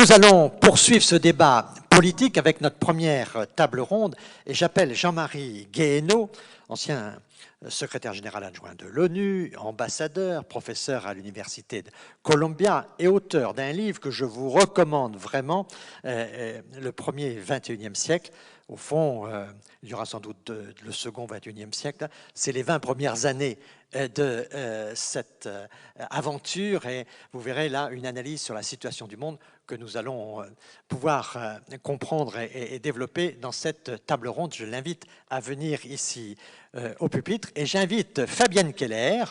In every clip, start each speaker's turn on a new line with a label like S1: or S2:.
S1: Nous allons poursuivre ce débat politique avec notre première table ronde et j'appelle Jean-Marie Guéhenno, ancien secrétaire général adjoint de l'ONU, ambassadeur, professeur à l'université de Columbia et auteur d'un livre que je vous recommande vraiment, Le premier 21e siècle. Au fond, il y aura sans doute le second 21e siècle. C'est les 20 premières années de cette aventure et vous verrez là une analyse sur la situation du monde que nous allons pouvoir comprendre et développer dans cette table ronde. Je l'invite à venir ici au pupitre et j'invite Fabienne Keller,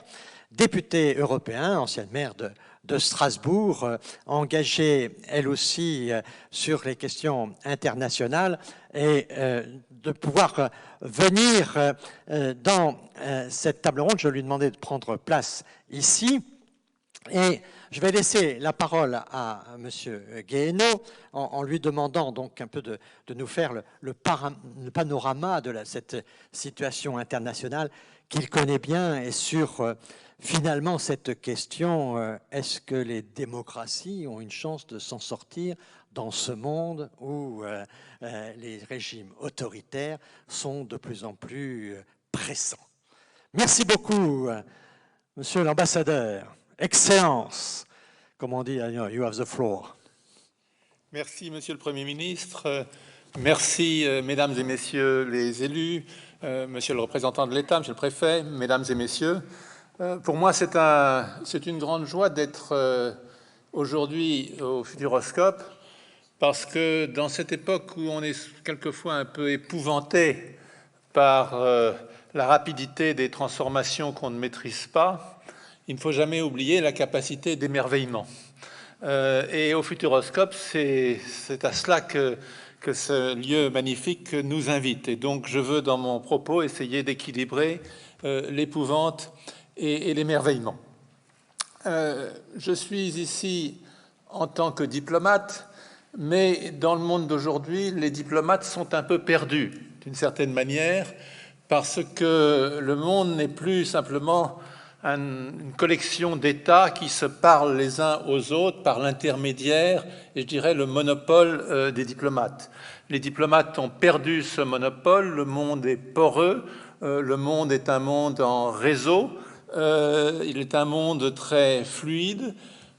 S1: députée européenne, ancienne maire de Strasbourg, engagée elle aussi sur les questions internationales et de pouvoir venir dans cette table ronde. Je lui ai demandé de prendre place ici et je vais laisser la parole à M. Guéhenno en lui demandant donc un peu de nous faire le panorama de cette situation internationale qu'il connaît bien et sur finalement cette question, est-ce que les démocraties ont une chance de s'en sortir dans ce monde où les régimes autoritaires sont de plus en plus pressants. Merci beaucoup, Monsieur l'ambassadeur. Excellence, comme on dit, you have the floor.
S2: Merci, Monsieur le Premier ministre. Merci, Mesdames et Messieurs les élus, Monsieur le représentant de l'État, Monsieur le préfet, Mesdames et Messieurs. Pour moi, c'est une grande joie d'être aujourd'hui au Futuroscope, parce que dans cette époque où on est quelquefois un peu épouvanté par la rapidité des transformations qu'on ne maîtrise pas, il ne faut jamais oublier la capacité d'émerveillement. Et au Futuroscope, c'est à cela que ce lieu magnifique nous invite. Et donc, je veux, dans mon propos, essayer d'équilibrer l'épouvante et l'émerveillement. Je suis ici en tant que diplomate, mais dans le monde d'aujourd'hui, les diplomates sont un peu perdus, d'une certaine manière, parce que le monde n'est plus simplement une collection d'États qui se parlent les uns aux autres par l'intermédiaire, et je dirais le monopole des diplomates. Les diplomates ont perdu ce monopole, le monde est poreux, le monde est un monde en réseau, il est un monde très fluide,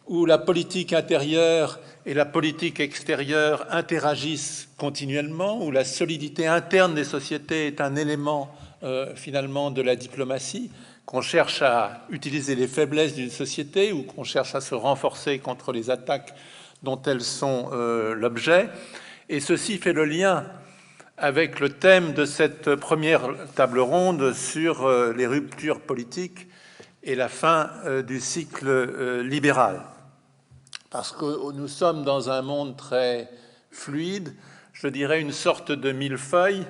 S2: où la politique intérieure et la politique extérieure interagissent continuellement, où la solidité interne des sociétés est un élément finalement de la diplomatie, qu'on cherche à utiliser les faiblesses d'une société ou qu'on cherche à se renforcer contre les attaques dont elles sont l'objet. Et ceci fait le lien avec le thème de cette première table ronde sur les ruptures politiques et la fin du cycle libéral. Parce que nous sommes dans un monde très fluide, je dirais une sorte de millefeuille,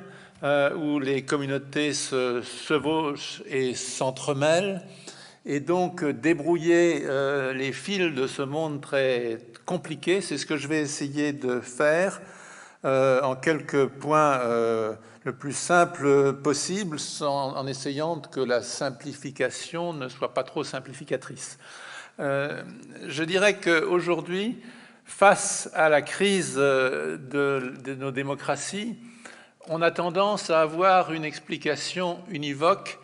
S2: où les communautés se chevauchent et s'entremêlent. Et donc, débrouiller les fils de ce monde très compliqué, c'est ce que je vais essayer de faire en quelques points le plus simple possible, en essayant que la simplification ne soit pas trop simplificatrice. Je dirais qu'aujourd'hui, face à la crise de nos démocraties, on a tendance à avoir une explication univoque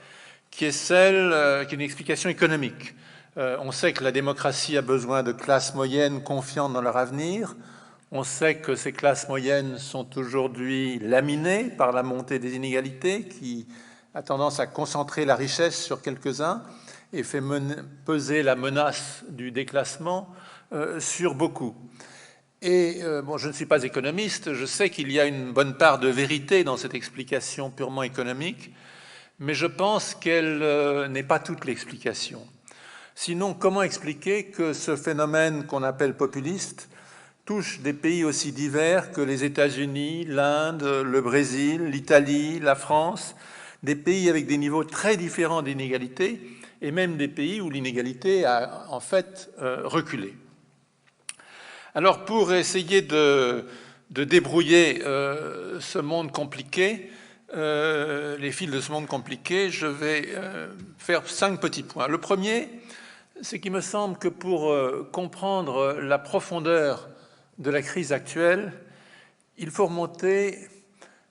S2: qui est une explication économique. On sait que la démocratie a besoin de classes moyennes confiantes dans leur avenir. On sait que ces classes moyennes sont aujourd'hui laminées par la montée des inégalités qui a tendance à concentrer la richesse sur quelques-uns et fait peser la menace du déclassement sur beaucoup. Et bon, je ne suis pas économiste, je sais qu'il y a une bonne part de vérité dans cette explication purement économique, mais je pense qu'elle n'est pas toute l'explication. Sinon, comment expliquer que ce phénomène qu'on appelle populiste touche des pays aussi divers que les États-Unis, l'Inde, le Brésil, l'Italie, la France, des pays avec des niveaux très différents d'inégalité, et même des pays où l'inégalité a en fait reculé. Alors, pour essayer de débrouiller ce monde compliqué, les fils de ce monde compliqué, je vais faire 5 petits points. Le premier, c'est qu'il me semble que pour comprendre la profondeur de la crise actuelle, il faut remonter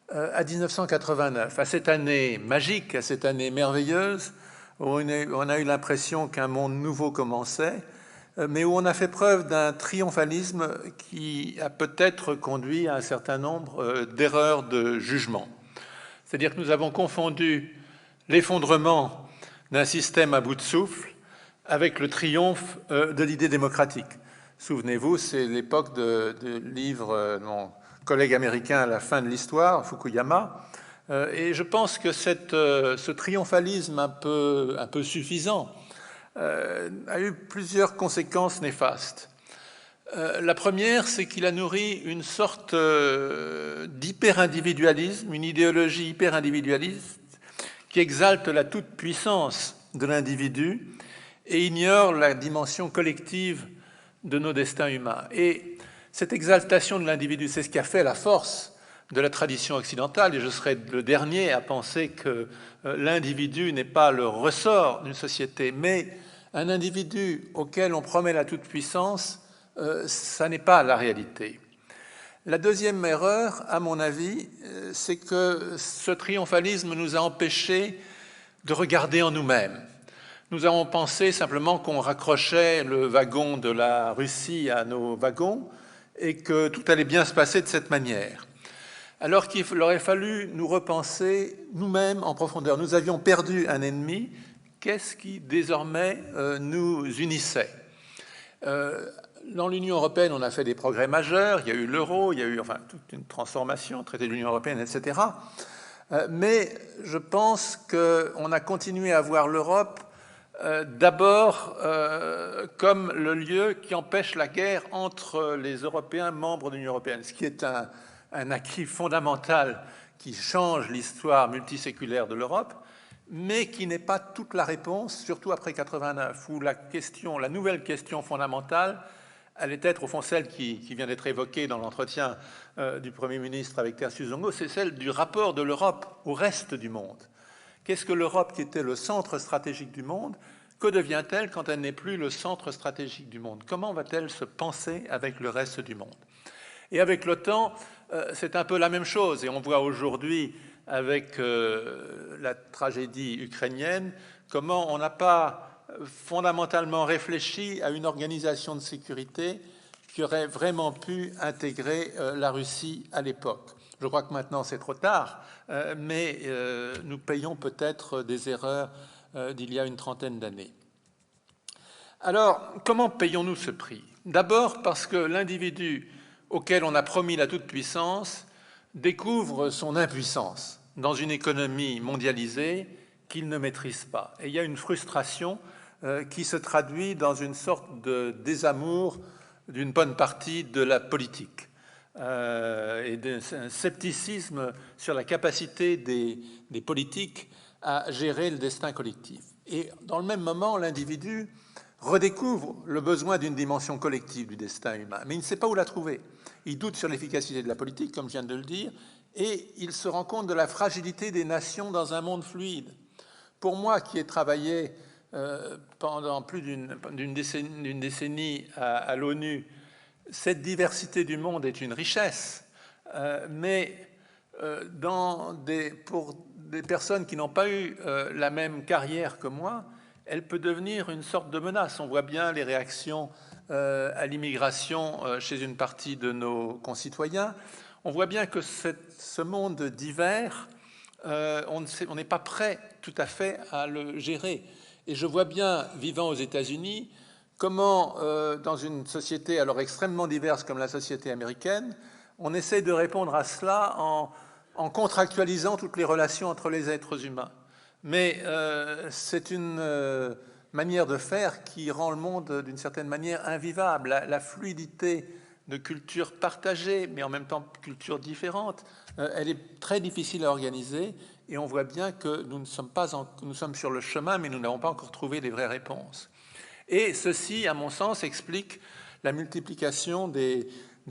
S2: à 1989, à cette année magique, à cette année merveilleuse, où on a eu l'impression qu'un monde nouveau commençait, mais où on a fait preuve d'un triomphalisme qui a peut-être conduit à un certain nombre d'erreurs de jugement. C'est-à-dire que nous avons confondu l'effondrement d'un système à bout de souffle avec le triomphe de l'idée démocratique. Souvenez-vous, c'est l'époque de livre de mon collègue américain à la fin de l'histoire, Fukuyama, et je pense que ce triomphalisme un peu suffisant a eu plusieurs conséquences néfastes. La première, c'est qu'il a nourri une sorte d'hyper-individualisme, une idéologie hyper-individualiste qui exalte la toute-puissance de l'individu et ignore la dimension collective de nos destins humains. Et cette exaltation de l'individu, c'est ce qui a fait la force de la tradition occidentale, et je serai le dernier à penser que l'individu n'est pas le ressort d'une société, mais un individu auquel on promet la toute-puissance, ça n'est pas la réalité. La deuxième erreur, à mon avis, c'est que ce triomphalisme nous a empêchés de regarder en nous-mêmes. Nous avons pensé simplement qu'on raccrochait le wagon de la Russie à nos wagons et que tout allait bien se passer de cette manière. Alors qu'il aurait fallu nous repenser nous-mêmes en profondeur. Nous avions perdu un ennemi. Qu'est-ce qui désormais nous unissait ? Dans l'Union européenne, on a fait des progrès majeurs. Il y a eu l'euro, il y a eu toute une transformation, le traité de l'Union européenne, etc. Mais je pense qu'on a continué à voir l'Europe d'abord comme le lieu qui empêche la guerre entre les Européens membres de l'Union européenne, ce qui est un acquis fondamental qui change l'histoire multiséculaire de l'Europe, mais qui n'est pas toute la réponse, surtout après 89, où la nouvelle question fondamentale allait être, au fond, celle qui vient d'être évoquée dans l'entretien du Premier ministre avec Tertius Zongo, c'est celle du rapport de l'Europe au reste du monde. Qu'est-ce que l'Europe, qui était le centre stratégique du monde, que devient-elle quand elle n'est plus le centre stratégique du monde? Comment va-t-elle se penser avec le reste du monde? Et avec l'OTAN, c'est un peu la même chose. Et on voit aujourd'hui, avec la tragédie ukrainienne, comment on n'a pas fondamentalement réfléchi à une organisation de sécurité qui aurait vraiment pu intégrer la Russie à l'époque. Je crois que maintenant c'est trop tard, mais nous payons peut-être des erreurs d'il y a une trentaine d'années. Alors, comment payons-nous ce prix? D'abord parce que l'individu auquel on a promis la toute-puissance découvre son impuissance dans une économie mondialisée qu'il ne maîtrise pas. Et il y a une frustration qui se traduit dans une sorte de désamour d'une bonne partie de la politique et d'un scepticisme sur la capacité des politiques à gérer le destin collectif. Et dans le même moment, l'individu redécouvre le besoin d'une dimension collective du destin humain, mais il ne sait pas où la trouver. Il doute sur l'efficacité de la politique, comme je viens de le dire, et il se rend compte de la fragilité des nations dans un monde fluide. Pour moi, qui ai travaillé pendant plus d'une décennie à l'ONU, cette diversité du monde est une richesse, mais pour des personnes qui n'ont pas eu la même carrière que moi, elle peut devenir une sorte de menace. On voit bien les réactions à l'immigration chez une partie de nos concitoyens. On voit bien que ce monde divers, on n'est pas prêt tout à fait à le gérer. Et je vois bien, vivant aux États-Unis, comment, dans une société alors extrêmement diverse comme la société américaine, on essaie de répondre à cela en contractualisant toutes les relations entre les êtres humains. Mais c'est une manière de faire qui rend le monde d'une certaine manière invivable. La fluidité de cultures partagées, mais en même temps cultures différentes, elle est très difficile à organiser et on voit bien que nous sommes sur le chemin, mais nous n'avons pas encore trouvé les vraies réponses. Et ceci, à mon sens, explique la multiplication des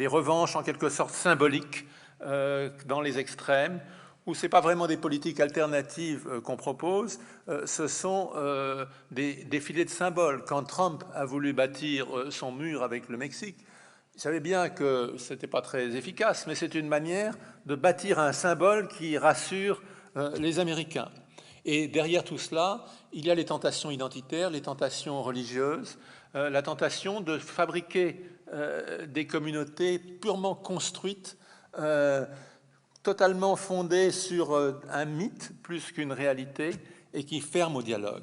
S2: revanches en quelque sorte symboliques dans les extrêmes, où ce n'est pas vraiment des politiques alternatives qu'on propose, ce sont des défilés de symboles. Quand Trump a voulu bâtir son mur avec le Mexique, Ils savaient bien que ce n'était pas très efficace, mais c'est une manière de bâtir un symbole qui rassure les Américains. Et derrière tout cela, il y a les tentations identitaires, les tentations religieuses, la tentation de fabriquer des communautés purement construites, totalement fondées sur un mythe plus qu'une réalité, et qui ferment au dialogue.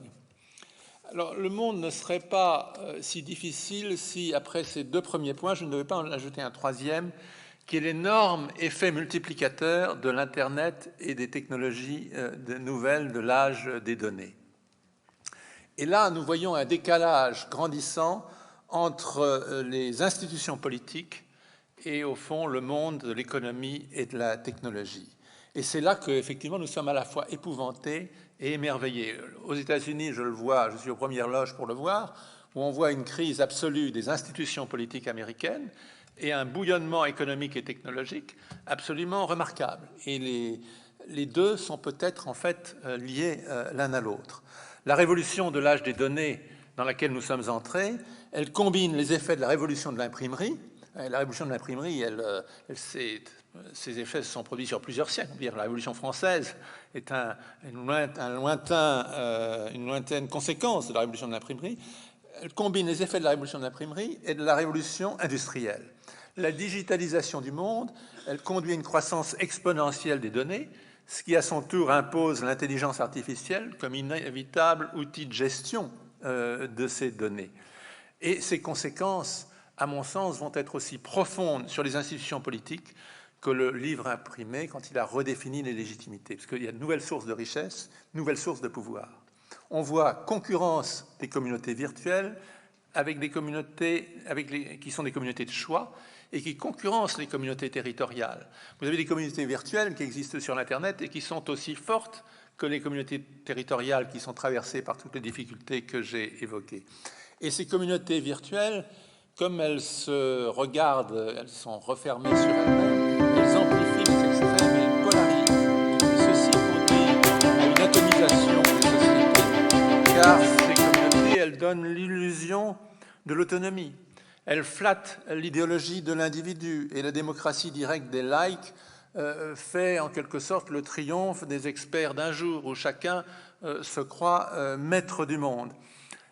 S2: Alors, le monde ne serait pas si difficile si, après ces deux premiers points, je ne devais pas en ajouter un troisième, qui est l'énorme effet multiplicateur de l'Internet et des technologies nouvelles de l'âge des données. Et là, nous voyons un décalage grandissant entre les institutions politiques et, au fond, le monde de l'économie et de la technologie. Et c'est là qu'effectivement, nous sommes à la fois épouvantés et émerveillés. Aux États-Unis, je le vois, je suis aux premières loges pour le voir, où on voit une crise absolue des institutions politiques américaines et un bouillonnement économique et technologique absolument remarquable. Et les deux sont peut-être en fait liés l'un à l'autre. La révolution de l'âge des données dans laquelle nous sommes entrés, elle combine les effets de la révolution de l'imprimerie. La révolution de l'imprimerie, ses effets se sont produits sur plusieurs siècles. La Révolution française est une lointaine conséquence de la révolution de l'imprimerie. Elle combine les effets de la révolution de l'imprimerie et de la révolution industrielle. La digitalisation du monde, elle conduit à une croissance exponentielle des données, ce qui à son tour impose l'intelligence artificielle comme inévitable outil de gestion de ces données. Et ces conséquences, à mon sens, vont être aussi profondes sur les institutions politiques que le livre imprimé quand il a redéfini les légitimités, parce qu'il y a de nouvelles sources de richesse, nouvelles sources de pouvoir. On voit concurrence des communautés virtuelles avec des communautés qui sont des communautés de choix et qui concurrencent les communautés territoriales. Vous avez des communautés virtuelles qui existent sur l'Internet et qui sont aussi fortes que les communautés territoriales qui sont traversées par toutes les difficultés que j'ai évoquées. Et ces communautés virtuelles, comme elles se regardent, elles sont refermées sur elles-mêmes, elles amplifient les extrêmes et elles polarisent. Et ceci conduit à une atomisation des sociétés, car ces communautés, elles donnent l'illusion de l'autonomie. Elles flattent l'idéologie de l'individu et la démocratie directe des likes fait en quelque sorte le triomphe des experts d'un jour où chacun se croit maître du monde.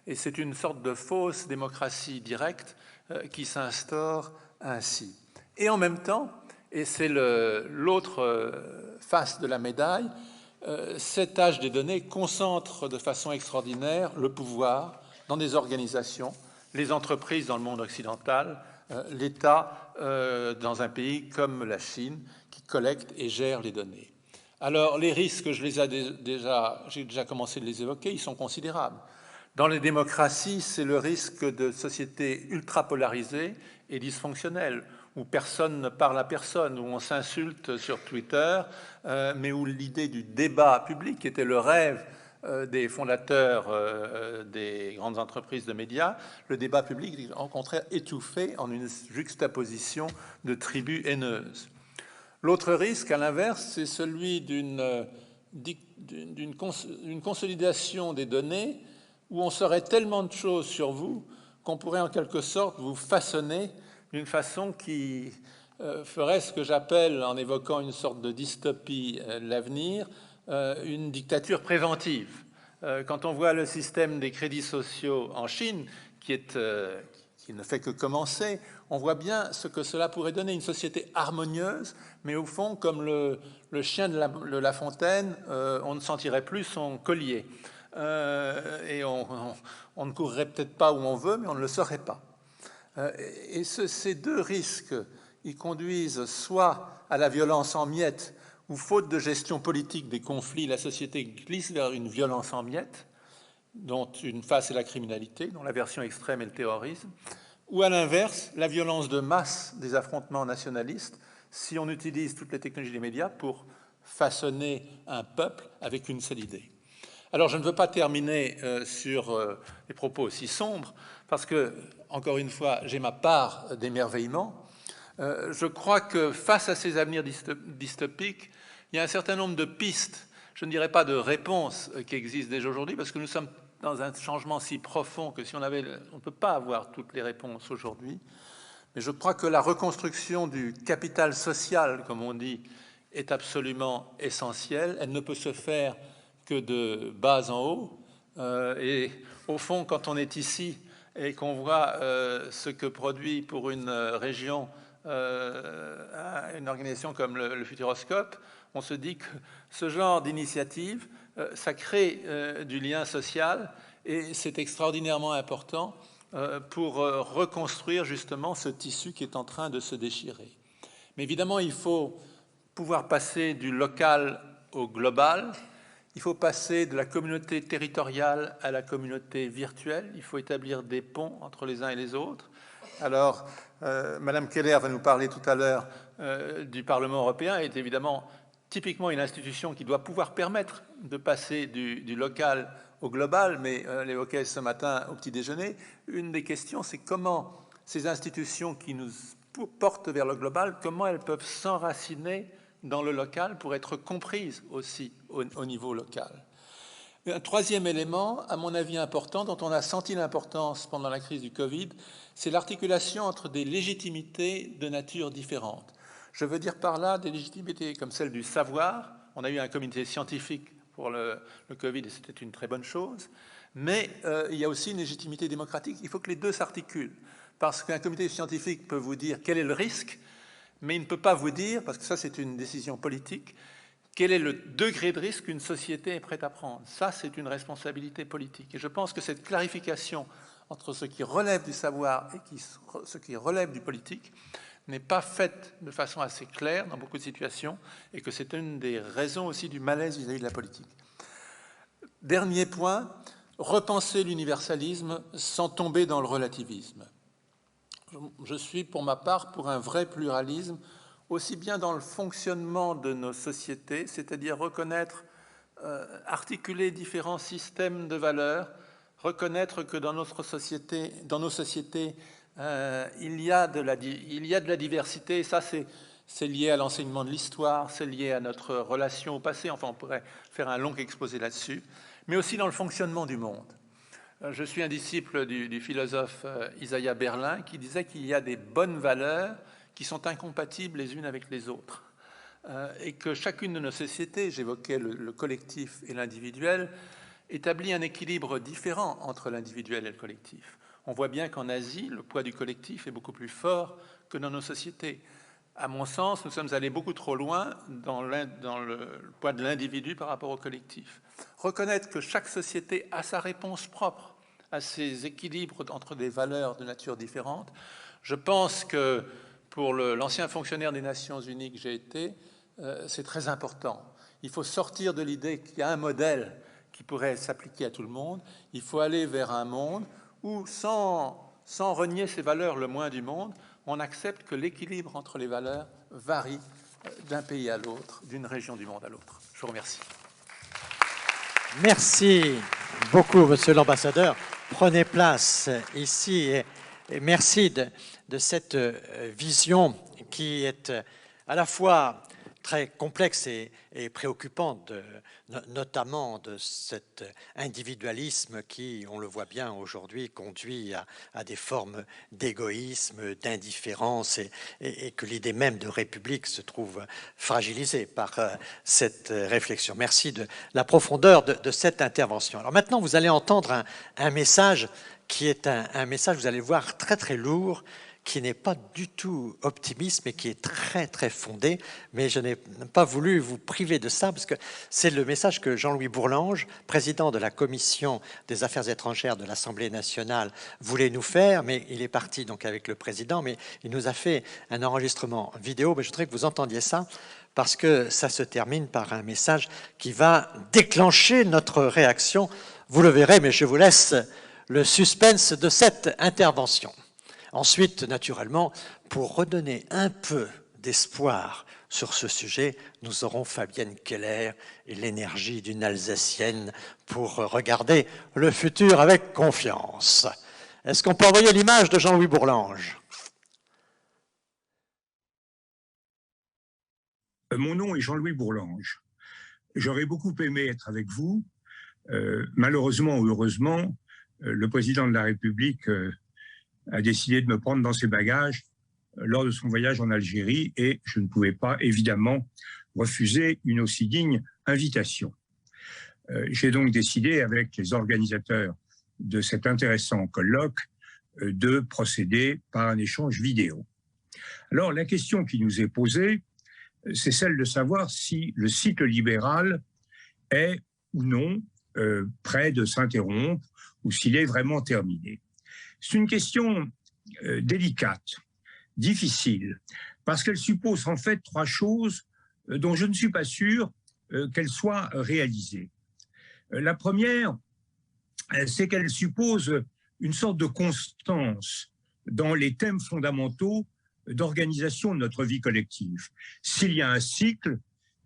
S2: Et c'est une sorte de fausse démocratie directe qui s'instaure ainsi. Et en même temps, et c'est l'autre face de la médaille, cet âge des données concentre de façon extraordinaire le pouvoir dans des organisations, les entreprises dans le monde occidental, l'État dans un pays comme la Chine qui collecte et gère les données. Alors les risques, j'ai déjà commencé de les évoquer, ils sont considérables. Dans les démocraties, c'est le risque de sociétés ultra polarisées et dysfonctionnelles, où personne ne parle à personne, où on s'insulte sur Twitter, mais où l'idée du débat public, qui était le rêve des fondateurs des grandes entreprises de médias, le débat public est au contraire étouffé en une juxtaposition de tribus haineuses. L'autre risque, à l'inverse, c'est celui d'une consolidation des données où on saurait tellement de choses sur vous qu'on pourrait en quelque sorte vous façonner d'une façon qui ferait ce que j'appelle, en évoquant une sorte de dystopie de l'avenir, une dictature préventive. Quand on voit le système des crédits sociaux en Chine, qui ne fait que commencer, on voit bien ce que cela pourrait donner, une société harmonieuse, mais au fond, comme le chien de La Fontaine, on ne sentirait plus son collier. Et on ne courrait peut-être pas où on veut, mais on ne le saurait pas. Et ces deux risques, ils conduisent soit à la violence en miettes, ou faute de gestion politique des conflits, la société glisse vers une violence en miettes, dont une face est la criminalité, dont la version extrême est le terrorisme, ou à l'inverse, la violence de masse des affrontements nationalistes, si on utilise toutes les technologies des médias pour façonner un peuple avec une seule idée. Alors, je ne veux pas terminer sur des propos aussi sombres, parce que, encore une fois, j'ai ma part d'émerveillement. Je crois que face à ces avenirs dystopiques, il y a un certain nombre de pistes, je ne dirais pas de réponses qui existent déjà aujourd'hui, parce que nous sommes dans un changement si profond que si on ne peut pas avoir toutes les réponses aujourd'hui. Mais je crois que la reconstruction du capital social, comme on dit, est absolument essentielle. Elle ne peut se faire que de bas en haut. Et au fond, quand on est ici et qu'on voit ce que produit pour une région une organisation comme le Futuroscope, on se dit que ce genre d'initiative, ça crée du lien social et c'est extraordinairement important pour reconstruire justement ce tissu qui est en train de se déchirer. Mais évidemment, il faut pouvoir passer du local au global. Il faut passer de la communauté territoriale à la communauté virtuelle. Il faut établir des ponts entre les uns et les autres. Alors, Madame Keller va nous parler tout à l'heure du Parlement européen, est évidemment typiquement une institution qui doit pouvoir permettre de passer du local au global, mais l'évoquait ce matin au petit déjeuner. Une des questions, c'est comment ces institutions qui nous portent vers le global, comment elles peuvent s'enraciner dans le local pour être comprises aussi au niveau local. Un troisième élément, à mon avis important, dont on a senti l'importance pendant la crise du Covid, c'est l'articulation entre des légitimités de nature différente. Je veux dire par là des légitimités comme celle du savoir. On a eu un comité scientifique pour le Covid et c'était une très bonne chose. Mais il y a aussi une légitimité démocratique. Il faut que les deux s'articulent. Parce qu'un comité scientifique peut vous dire quel est le risque, mais il ne peut pas vous dire, parce que ça c'est une décision politique, quel est le degré de risque qu'une société est prête à prendre. Ça, c'est une responsabilité politique. Et je pense que cette clarification entre ce qui relève du savoir et ce qui relève du politique n'est pas faite de façon assez claire dans beaucoup de situations et que c'est une des raisons aussi du malaise vis-à-vis de la politique. Dernier point, repenser l'universalisme sans tomber dans le relativisme. Je suis pour ma part pour un vrai pluralisme, aussi bien dans le fonctionnement de nos sociétés, c'est-à-dire reconnaître, articuler différents systèmes de valeurs, reconnaître que dans nos sociétés, il y a de la diversité, et ça c'est lié à l'enseignement de l'histoire, c'est lié à notre relation au passé, enfin on pourrait faire un long exposé là-dessus, mais aussi dans le fonctionnement du monde. Je suis un disciple du philosophe Isaiah Berlin qui disait qu'il y a des bonnes valeurs qui sont incompatibles les unes avec les autres. Et que chacune de nos sociétés, j'évoquais le collectif et l'individuel, établit un équilibre différent entre l'individuel et le collectif. On voit bien qu'en Asie, le poids du collectif est beaucoup plus fort que dans nos sociétés. À mon sens, nous sommes allés beaucoup trop loin dans le poids de l'individu par rapport au collectif. Reconnaître que chaque société a sa réponse propre à ces équilibres entre des valeurs de nature différente. Je pense que pour l'ancien fonctionnaire des Nations Unies que j'ai été, c'est très important. Il faut sortir de l'idée qu'il y a un modèle qui pourrait s'appliquer à tout le monde. Il faut aller vers un monde où, sans renier ses valeurs le moins du monde, on accepte que l'équilibre entre les valeurs varie d'un pays à l'autre, d'une région du monde à l'autre. Je vous remercie.
S1: Merci beaucoup, Monsieur l'ambassadeur. Prenez place ici et merci de cette vision qui est à la fois très complexe et préoccupante, notamment de cet individualisme qui, on le voit bien aujourd'hui, conduit à des formes d'égoïsme, d'indifférence et que l'idée même de république se trouve fragilisée par cette réflexion. Merci de la profondeur de cette intervention. Alors maintenant, vous allez entendre un message qui est un message, vous allez voir, très très lourd, qui n'est pas du tout optimiste, mais qui est très, très fondé. Mais je n'ai pas voulu vous priver de ça, parce que c'est le message que Jean-Louis Bourlange, président de la Commission des Affaires étrangères de l'Assemblée nationale, voulait nous faire, mais il est parti donc avec le président, mais il nous a fait un enregistrement vidéo. Mais je voudrais que vous entendiez ça, parce que ça se termine par un message qui va déclencher notre réaction. Vous le verrez, mais je vous laisse le suspense de cette intervention. Ensuite, naturellement, pour redonner un peu d'espoir sur ce sujet, nous aurons Fabienne Keller et l'énergie d'une Alsacienne pour regarder le futur avec confiance. Est-ce qu'on peut envoyer l'image de Jean-Louis Bourlange?
S3: Mon nom est Jean-Louis Bourlange. J'aurais beaucoup aimé être avec vous. Malheureusement ou heureusement, le président de la République a décidé de me prendre dans ses bagages lors de son voyage en Algérie et je ne pouvais pas évidemment refuser une aussi digne invitation. J'ai donc décidé avec les organisateurs de cet intéressant colloque de procéder par un échange vidéo. Alors la question qui nous est posée, c'est celle de savoir si le cycle libéral est ou non près de s'interrompre ou s'il est vraiment terminé. C'est une question délicate, difficile, parce qu'elle suppose en fait trois choses dont je ne suis pas sûr qu'elles soient réalisées. La première, c'est qu'elle suppose une sorte de constance dans les thèmes fondamentaux d'organisation de notre vie collective. S'il y a un cycle,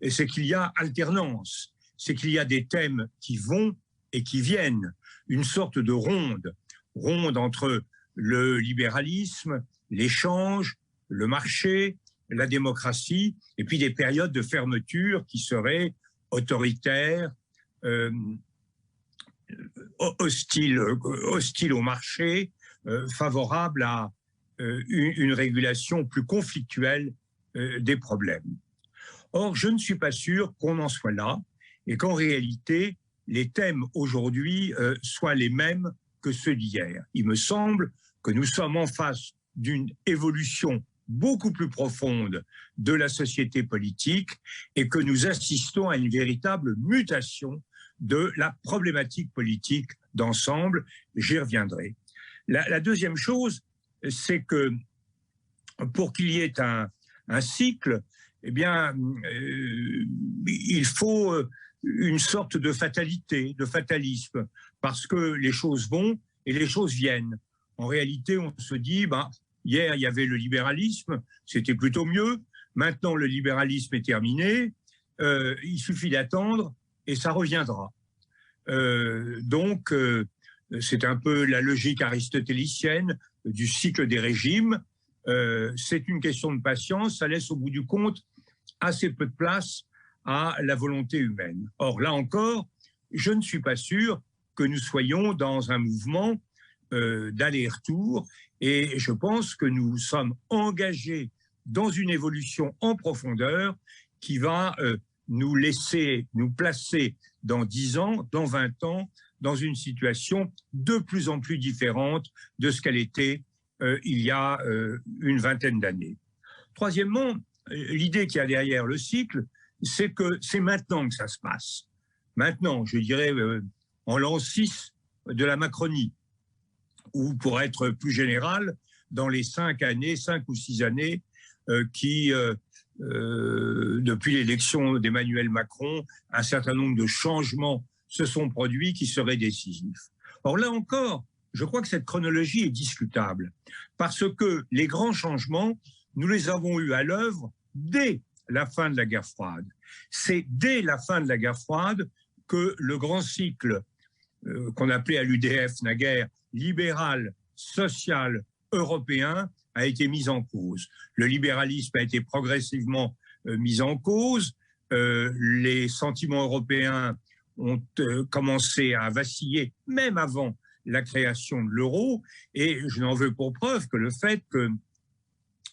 S3: c'est qu'il y a alternance, c'est qu'il y a des thèmes qui vont et qui viennent, une sorte de ronde entre le libéralisme, l'échange, le marché, la démocratie, et puis des périodes de fermeture qui seraient autoritaires, hostiles au marché, favorables à une régulation plus conflictuelle des problèmes. Or, je ne suis pas sûr qu'on en soit là et qu'en réalité, les thèmes aujourd'hui soient les mêmes que ceux d'hier. Il me semble que nous sommes en face d'une évolution beaucoup plus profonde de la société politique et que nous assistons à une véritable mutation de la problématique politique d'ensemble. J'y reviendrai. La deuxième chose, c'est que pour qu'il y ait un cycle, eh bien, il faut une sorte de fatalité, de fatalisme, parce que les choses vont et les choses viennent. En réalité, on se dit, hier, il y avait le libéralisme, c'était plutôt mieux. Maintenant, le libéralisme est terminé. Il suffit d'attendre et ça reviendra. Donc, c'est un peu la logique aristotélicienne du cycle des régimes. C'est une question de patience. Ça laisse au bout du compte assez peu de place à la volonté humaine. Or, là encore, je ne suis pas sûr que nous soyons dans un mouvement d'aller-retour et je pense que nous sommes engagés dans une évolution en profondeur qui va nous laisser, nous placer dans 10 ans, dans 20 ans, dans une situation de plus en plus différente de ce qu'elle était il y a une vingtaine d'années. Troisièmement, l'idée qu'il y a derrière le cycle, c'est que c'est maintenant que ça se passe. Maintenant, je dirais en l'an 6 de la Macronie, ou pour être plus général, dans les 5 ou 6 années qui, depuis l'élection d'Emmanuel Macron, un certain nombre de changements se sont produits qui seraient décisifs. Or là encore, je crois que cette chronologie est discutable, parce que les grands changements, nous les avons eus à l'œuvre dès la fin de la guerre froide. C'est dès la fin de la guerre froide que le grand cycle qu'on appelait à l'UDF naguère libéral, social, européen a été mis en cause. Le libéralisme a été progressivement mis en cause. Les sentiments européens ont commencé à vaciller, même avant la création de l'euro. Et je n'en veux pour preuve que le fait que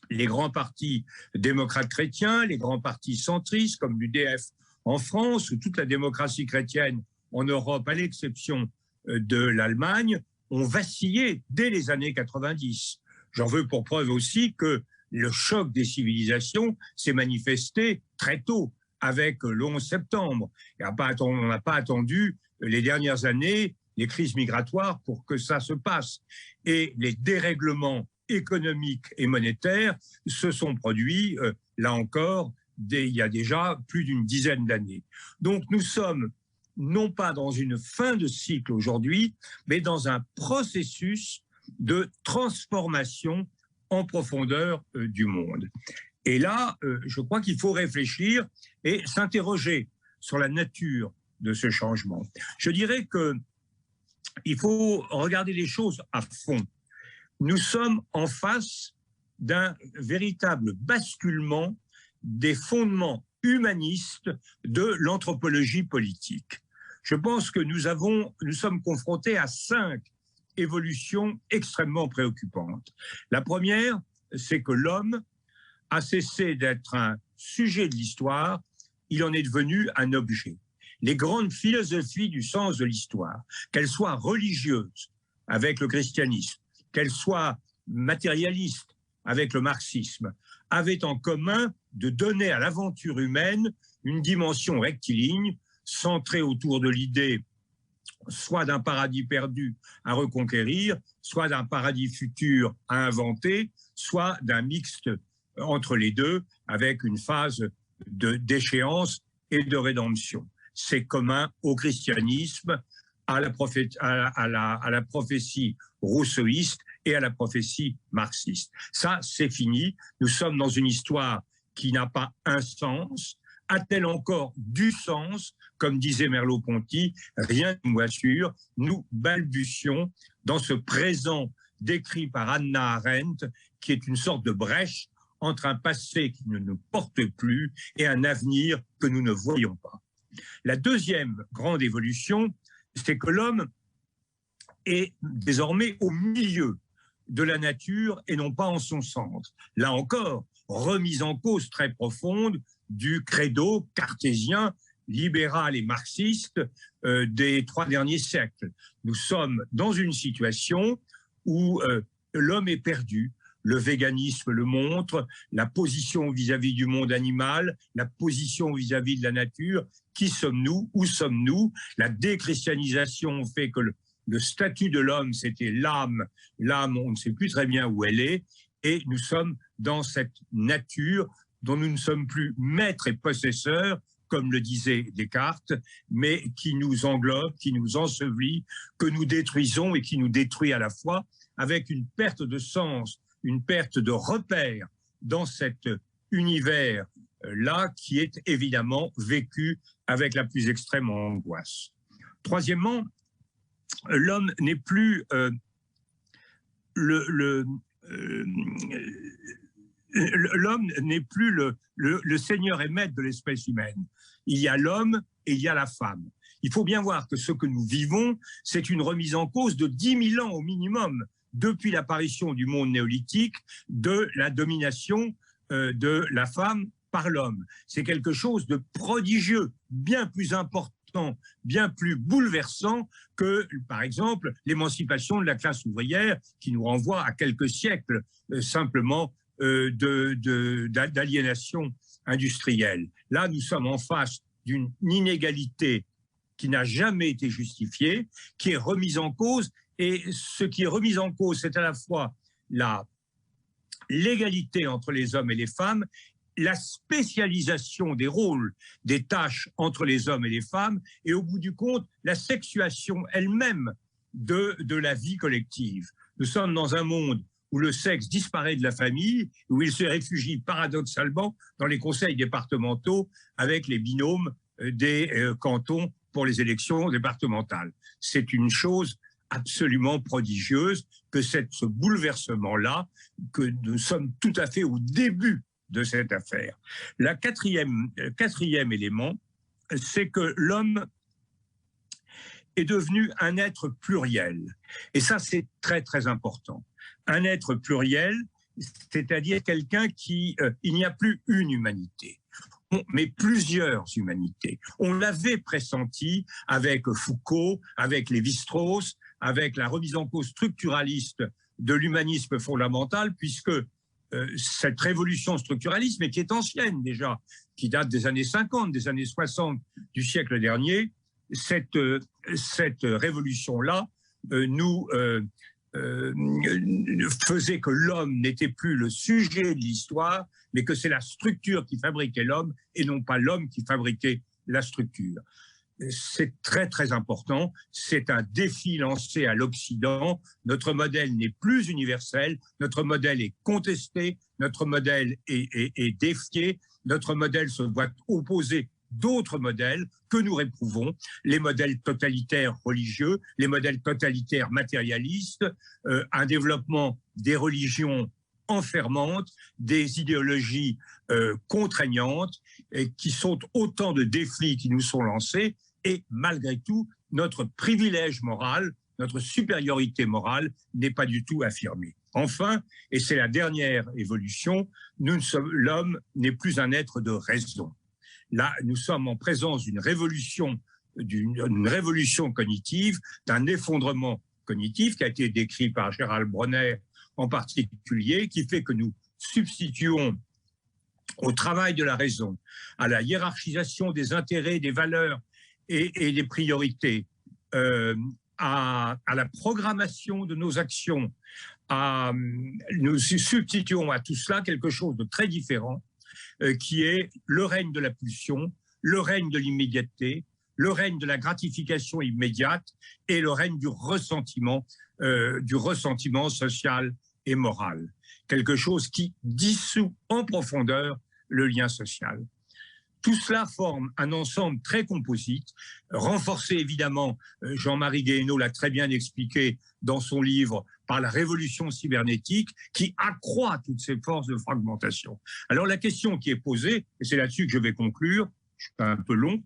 S3: les grands partis démocrates chrétiens, les grands partis centristes comme l'UDF en France ou toute la démocratie chrétienne en Europe, à l'exception de l'Allemagne, ont vacillé dès les années 90. J'en veux pour preuve aussi que le choc des civilisations s'est manifesté très tôt, avec le 11 septembre. On n'a pas attendu les dernières années, les crises migratoires pour que ça se passe. Et les dérèglements économiques et monétaires se sont produits, là encore, il y a déjà plus d'une dizaine d'années. Donc nous sommes non pas dans une fin de cycle aujourd'hui, mais dans un processus de transformation en profondeur du monde. Et là, je crois qu'il faut réfléchir et s'interroger sur la nature de ce changement. Je dirais qu'il faut regarder les choses à fond. Nous sommes en face d'un véritable basculement des fondements humanistes de l'anthropologie politique. Je pense que nous sommes confrontés à 5 évolutions extrêmement préoccupantes. La première, c'est que l'homme a cessé d'être un sujet de l'histoire, il en est devenu un objet. Les grandes philosophies du sens de l'histoire, qu'elles soient religieuses avec le christianisme, qu'elles soient matérialistes avec le marxisme, avaient en commun de donner à l'aventure humaine une dimension rectiligne, centrée autour de l'idée soit d'un paradis perdu à reconquérir, soit d'un paradis futur à inventer, soit d'un mixte entre les deux, avec une phase d'échéance et de rédemption. C'est commun au christianisme, à la prophétie rousseauiste et à la prophétie marxiste. Ça, c'est fini. Nous sommes dans une histoire qui n'a pas un sens. A-t-elle encore du sens? Comme disait Merleau-Ponty, rien ne nous assure. Nous balbutions dans ce présent décrit par Hannah Arendt, qui est une sorte de brèche entre un passé qui ne nous porte plus et un avenir que nous ne voyons pas. La deuxième grande évolution, c'est que l'homme est désormais au milieu de la nature et non pas en son centre. Là encore, remise en cause très profonde du credo cartésien, libéral et marxiste des 3 derniers siècles. Nous sommes dans une situation où l'homme est perdu. Le véganisme le montre, la position vis-à-vis du monde animal, la position vis-à-vis de la nature. Qui sommes-nous? Où sommes-nous? La déchristianisation fait que le statut de l'homme, c'était l'âme. L'âme, on ne sait plus très bien où elle est. Et nous sommes dans cette nature dont nous ne sommes plus maîtres et possesseurs, comme le disait Descartes, mais qui nous englobe, qui nous ensevelit, que nous détruisons et qui nous détruit à la fois, avec une perte de sens, une perte de repère dans cet univers-là qui est évidemment vécu avec la plus extrême angoisse. Troisièmement, l'homme n'est plus l'homme n'est plus le seigneur et maître de l'espèce humaine. Il y a l'homme et il y a la femme. Il faut bien voir que ce que nous vivons, c'est une remise en cause de 10 000 ans au minimum, depuis l'apparition du monde néolithique, de la domination de la femme par l'homme. C'est quelque chose de prodigieux, bien plus important, bien plus bouleversant que, par exemple, l'émancipation de la classe ouvrière, qui nous renvoie à quelques siècles simplement d'aliénation industrielle. Là, nous sommes en face d'une inégalité qui n'a jamais été justifiée, qui est remise en cause. Et ce qui est remis en cause, c'est à la fois l'égalité entre les hommes et les femmes, la spécialisation des rôles, des tâches entre les hommes et les femmes, et au bout du compte, la sexuation elle-même de la vie collective. Nous sommes dans un monde où le sexe disparaît de la famille, où il se réfugie paradoxalement dans les conseils départementaux avec les binômes des cantons pour les élections départementales. C'est une chose absolument prodigieuse que ce bouleversement-là, que nous sommes tout à fait au début de cette affaire. Le quatrième élément, c'est que l'homme est devenu un être pluriel. Et ça, c'est très, très important. Un être pluriel, c'est-à-dire quelqu'un qui... il n'y a plus une humanité, mais plusieurs humanités. On l'avait pressenti avec Foucault, avec Lévi-Strauss, avec la remise en cause structuraliste de l'humanisme fondamental, puisque cette révolution structuraliste, mais qui est ancienne déjà, qui date des années 50, des années 60 du siècle dernier, cette révolution-là nous faisait que l'homme n'était plus le sujet de l'histoire, mais que c'est la structure qui fabriquait l'homme et non pas l'homme qui fabriquait la structure. C'est très, très important. C'est un défi lancé à l'Occident. Notre modèle n'est plus universel. Notre modèle est contesté. Notre modèle est défié. Notre modèle se voit opposer d'autres modèles que nous réprouvons, les modèles totalitaires religieux, les modèles totalitaires matérialistes, un développement des religions enfermantes, des idéologies contraignantes, qui sont autant de défis qui nous sont lancés. Et malgré tout, notre privilège moral, notre supériorité morale n'est pas du tout affirmée. Enfin, et c'est la dernière évolution, l'homme n'est plus un être de raison. Là, nous sommes en présence d'une révolution cognitive, d'un effondrement cognitif qui a été décrit par Gérald Bronner en particulier, qui fait que nous substituons au travail de la raison, à la hiérarchisation des intérêts, des valeurs et des priorités, à la programmation de nos actions, nous substituons à tout cela quelque chose de très différent, qui est le règne de la pulsion, le règne de l'immédiateté, le règne de la gratification immédiate et le règne du ressentiment social et moral. Quelque chose qui dissout en profondeur le lien social. Tout cela forme un ensemble très composite, renforcé évidemment, Jean-Marie Guéhenno l'a très bien expliqué dans son livre, par la révolution cybernétique qui accroît toutes ces forces de fragmentation. Alors la question qui est posée, et c'est là-dessus que je vais conclure, je suis un peu long,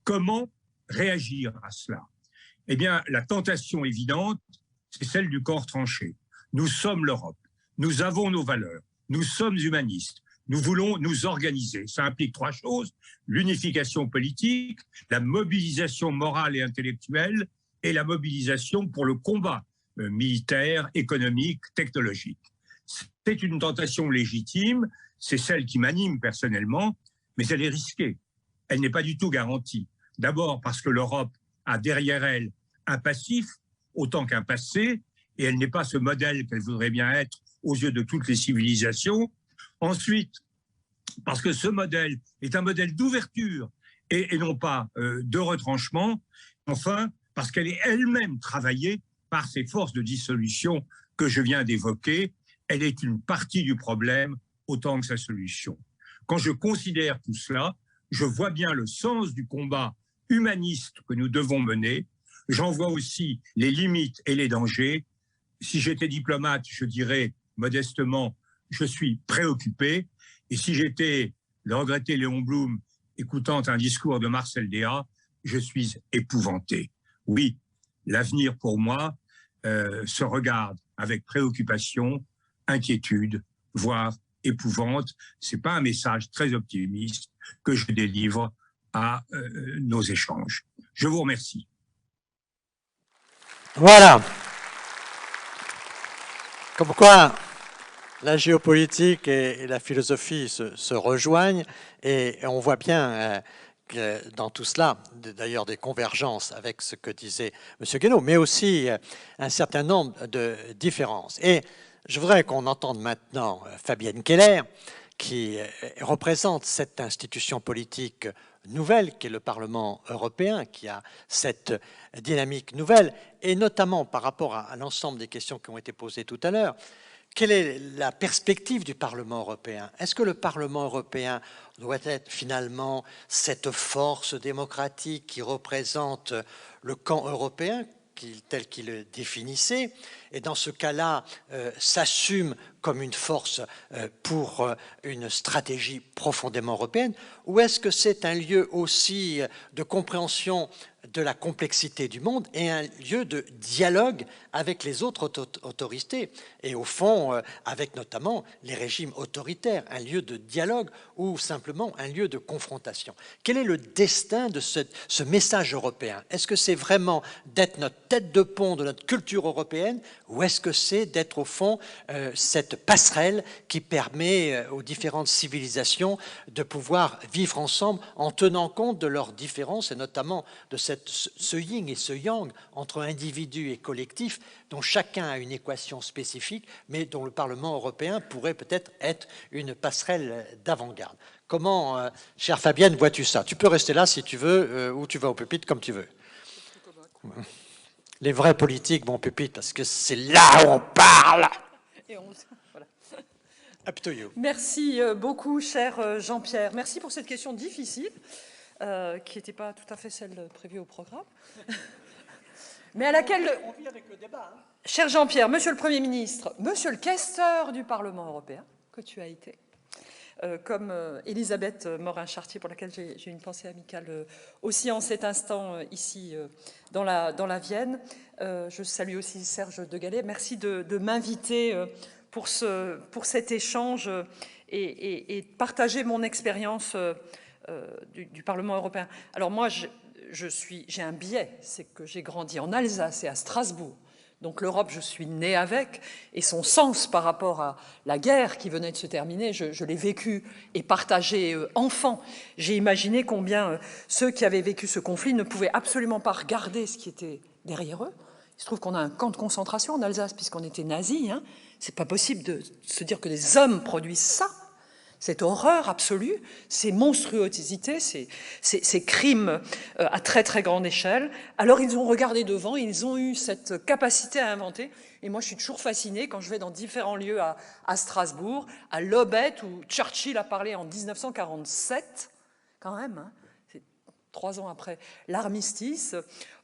S3: comment réagir à cela? Eh bien, la tentation évidente, c'est celle du corps tranché. Nous sommes l'Europe, nous avons nos valeurs, nous sommes humanistes, nous voulons nous organiser. Ça implique trois choses, l'unification politique, la mobilisation morale et intellectuelle et la mobilisation pour le combat militaire, économique, technologique. C'est une tentation légitime, c'est celle qui m'anime personnellement, mais elle est risquée. Elle n'est pas du tout garantie. D'abord parce que l'Europe a derrière elle un passif autant qu'un passé, et elle n'est pas ce modèle qu'elle voudrait bien être aux yeux de toutes les civilisations. Ensuite, parce que ce modèle est un modèle d'ouverture et non pas de retranchement. Enfin, parce qu'elle est elle-même travaillée par ces forces de dissolution que je viens d'évoquer. Elle est une partie du problème autant que sa solution. Quand je considère tout cela, je vois bien le sens du combat humaniste que nous devons mener. J'en vois aussi les limites et les dangers. Si j'étais diplomate, je dirais modestement, je suis préoccupé. Et si j'étais le regretté Léon Blum écoutant un discours de Marcel Déat, je suis épouvanté. Oui, l'avenir pour moi se regarde avec préoccupation, inquiétude, voire épouvante. Ce n'est pas un message très optimiste que je délivre à nos échanges. Je vous remercie.
S1: Voilà. Comme quoi, la géopolitique et la philosophie se rejoignent et on voit bien que dans tout cela, d'ailleurs des convergences avec ce que disait M. Guéhenno, mais aussi un certain nombre de différences. Et je voudrais qu'on entende maintenant Fabienne Keller, qui représente cette institution politique nouvelle qu'est le Parlement européen, qui a cette dynamique nouvelle, et notamment par rapport à l'ensemble des questions qui ont été posées tout à l'heure. Quelle est la perspective du Parlement européen? Est-ce que le Parlement européen doit être finalement cette force démocratique qui représente le camp européen tel qu'il le définissait, et dans ce cas-là s'assume comme une force pour une stratégie profondément européenne, ou est-ce que c'est un lieu aussi de compréhension de la complexité du monde et un lieu de dialogue avec les autres autorités et au fond avec notamment les régimes autoritaires, un lieu de dialogue ou simplement un lieu de confrontation? Quel est le destin de ce message européen? Est-ce que c'est vraiment d'être notre tête de pont de notre culture européenne, ou est-ce que c'est d'être au fond cette passerelle qui permet aux différentes civilisations de pouvoir vivre ensemble en tenant compte de leurs différences et notamment de ce yin et ce yang entre individu et collectif dont chacun a une équation spécifique mais dont le Parlement européen pourrait peut-être être une passerelle d'avant-garde? Comment, chère Fabienne, vois-tu ça? Tu peux rester là si tu veux ou tu vas au pupitre comme tu veux. Les vrais politiques vont au pupitre parce que c'est là où on parle.
S4: Et voilà.
S1: Up to you.
S4: Merci beaucoup, cher Jean-Pierre. Merci pour cette question difficile, qui n'était pas tout à fait celle prévue au programme. Mais à laquelle...
S1: On vit avec le débat. Hein.
S4: Cher Jean-Pierre, Monsieur le Premier ministre, Monsieur le questeur du Parlement européen, que tu as été, comme Elisabeth Morin-Chartier, pour laquelle j'ai une pensée amicale aussi en cet instant ici dans la Vienne. Je salue aussi Serge de Gallet. Merci de m'inviter pour cet échange et partager mon expérience du Parlement européen. Alors moi, j'ai un biais, c'est que j'ai grandi en Alsace et à Strasbourg. Donc l'Europe, je suis née avec, et son sens par rapport à la guerre qui venait de se terminer, je l'ai vécu et partagé enfant. J'ai imaginé combien ceux qui avaient vécu ce conflit ne pouvaient absolument pas regarder ce qui était derrière eux. Il se trouve qu'on a un camp de concentration en Alsace, puisqu'on était nazis. Hein. C'est pas possible de se dire que des hommes produisent ça. Cette horreur absolue, ces monstruosités, ces crimes à très très grande échelle. Alors ils ont regardé devant, ils ont eu cette capacité à inventer. Et moi je suis toujours fascinée quand je vais dans différents lieux à Strasbourg, à Lobeth, où Churchill a parlé en 1947, quand même, hein, c'est 3 ans après l'armistice,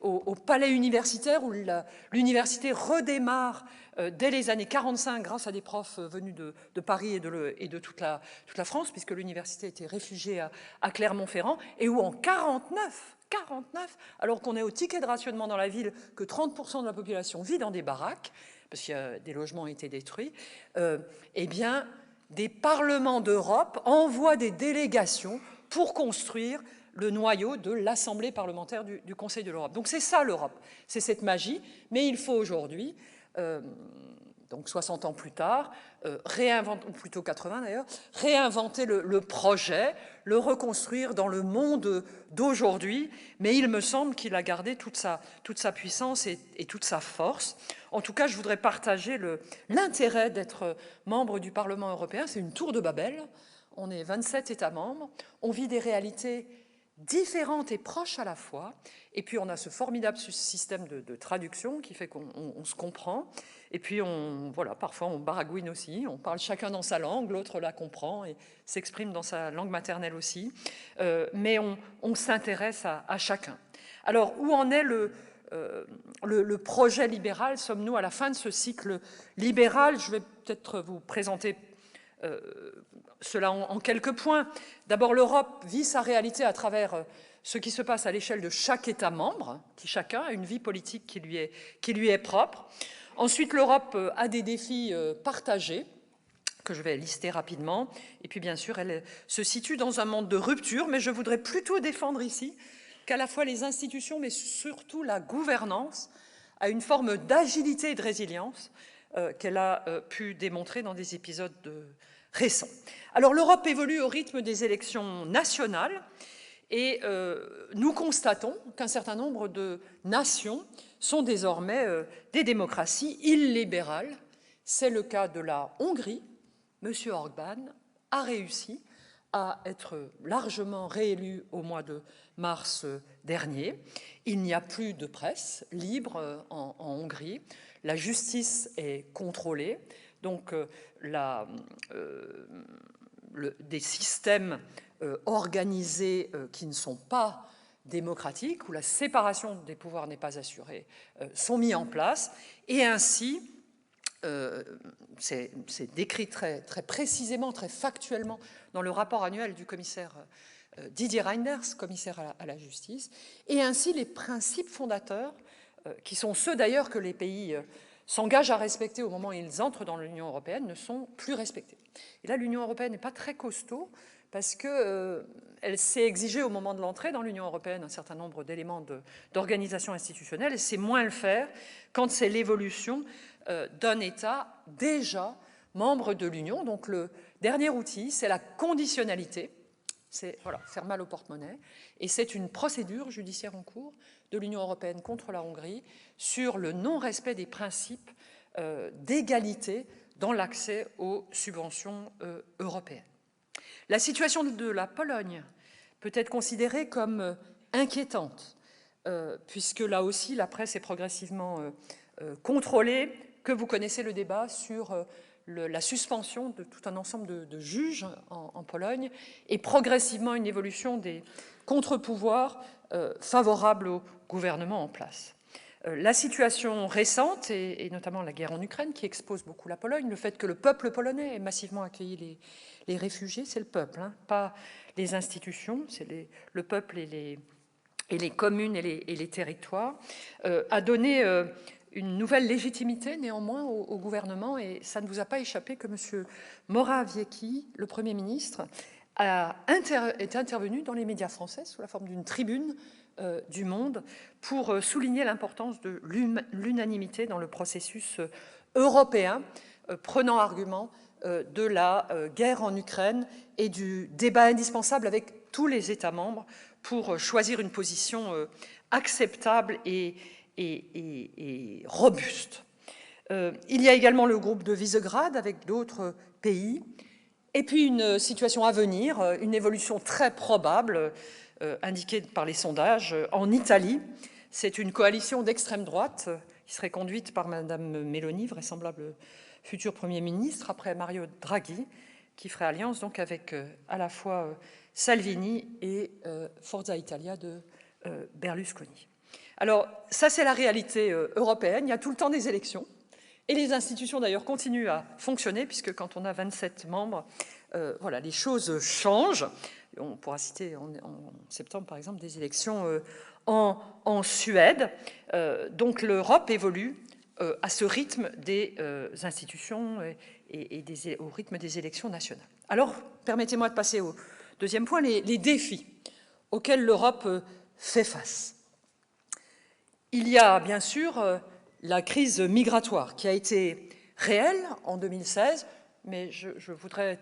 S4: au palais universitaire où l'université redémarre dès les années 45, grâce à des profs venus de Paris et de toute la France, puisque l'université était réfugiée à Clermont-Ferrand, et où en 49, alors qu'on est au ticket de rationnement dans la ville, que 30% de la population vit dans des baraques, parce que des logements ont été détruits, eh bien, des parlements d'Europe envoient des délégations pour construire le noyau de l'Assemblée parlementaire du Conseil de l'Europe. Donc c'est ça l'Europe, c'est cette magie, mais il faut aujourd'hui, donc 60 ans plus tard, réinventer, ou plutôt 80 d'ailleurs, réinventer le projet, le reconstruire dans le monde d'aujourd'hui, mais il me semble qu'il a gardé toute sa puissance et toute sa force. En tout cas, je voudrais partager l'intérêt d'être membre du Parlement européen. C'est une tour de Babel. On est 27 États membres, on vit des réalités différentes et proches à la fois, et puis on a ce formidable système de traduction qui fait qu'on se comprend, et puis voilà, parfois on baragouine aussi, on parle chacun dans sa langue, l'autre la comprend et s'exprime dans sa langue maternelle aussi, mais on s'intéresse à chacun. Alors, où en est le projet libéral? Sommes-nous à la fin de ce cycle libéral? Je vais peut-être vous présenter cela en quelques points. D'abord, l'Europe vit sa réalité à travers ce qui se passe à l'échelle de chaque État membre, qui chacun a une vie politique qui lui est propre. Ensuite, l'Europe a des défis partagés, que je vais lister rapidement. Et puis, bien sûr, elle se situe dans un monde de rupture, mais je voudrais plutôt défendre ici qu'à la fois les institutions, mais surtout la gouvernance, a une forme d'agilité et de résilience qu'elle a pu démontrer dans des épisodes récents. Alors l'Europe évolue au rythme des élections nationales et nous constatons qu'un certain nombre de nations sont désormais des démocraties illibérales. C'est le cas de la Hongrie. M. Orbán a réussi à être largement réélu au mois de mars dernier. Il n'y a plus de presse libre en Hongrie. La justice est contrôlée. Donc, des systèmes organisés qui ne sont pas démocratiques, où la séparation des pouvoirs n'est pas assurée, sont mis en place. Et ainsi, c'est décrit très précisément, très factuellement dans le rapport annuel du commissaire Didier Reynders, commissaire à la justice. Et ainsi, les principes fondateurs, qui sont ceux d'ailleurs que les pays s'engagent à respecter au moment où ils entrent dans l'Union européenne, ne sont plus respectés. Et là, l'Union européenne n'est pas très costaud parce qu'elle s'est exigée au moment de l'entrée dans l'Union européenne un certain nombre d'éléments d'organisation institutionnelle, et c'est moins le faire quand c'est l'évolution d'un État déjà membre de l'Union. Donc le dernier outil, c'est la conditionnalité, c'est faire mal au porte-monnaie, et c'est une procédure judiciaire en cours de l'Union européenne contre la Hongrie sur le non-respect des principes d'égalité dans l'accès aux subventions européennes. La situation de la Pologne peut être considérée comme inquiétante, puisque là aussi la presse est progressivement contrôlée, que vous connaissez le débat sur la suspension de tout un ensemble de juges en Pologne et progressivement une évolution des contre-pouvoirs favorables au gouvernement en place. La situation récente, et notamment la guerre en Ukraine, qui expose beaucoup la Pologne, le fait que le peuple polonais ait massivement accueilli les réfugiés, c'est le peuple, hein, pas les institutions, c'est le peuple et les communes et les territoires, a donné une nouvelle légitimité néanmoins au gouvernement, et ça ne vous a pas échappé que M. Morawiecki, le Premier ministre, est intervenu dans les médias français sous la forme d'une tribune du Monde pour souligner l'importance de l'unanimité dans le processus européen, prenant argument de la guerre en Ukraine et du débat indispensable avec tous les États membres pour choisir une position acceptable et robuste. Il y a également le groupe de Visegrad avec d'autres pays, et puis une situation à venir, une évolution très probable, indiquée par les sondages, en Italie. C'est une coalition d'extrême droite qui serait conduite par Mme Meloni, vraisemblable futur Premier ministre, après Mario Draghi, qui ferait alliance donc avec à la fois Salvini et Forza Italia de Berlusconi. Alors, ça, c'est la réalité européenne. Il y a tout le temps des élections. Et les institutions, d'ailleurs, continuent à fonctionner, puisque quand on a 27 membres, voilà, les choses changent. On pourra citer en septembre, par exemple, des élections en Suède. Donc, l'Europe évolue à ce rythme des institutions et au rythme des élections nationales. Alors, permettez-moi de passer au deuxième point, les défis auxquels l'Europe fait face. Il y a bien sûr la crise migratoire qui a été réelle en 2016, mais je voudrais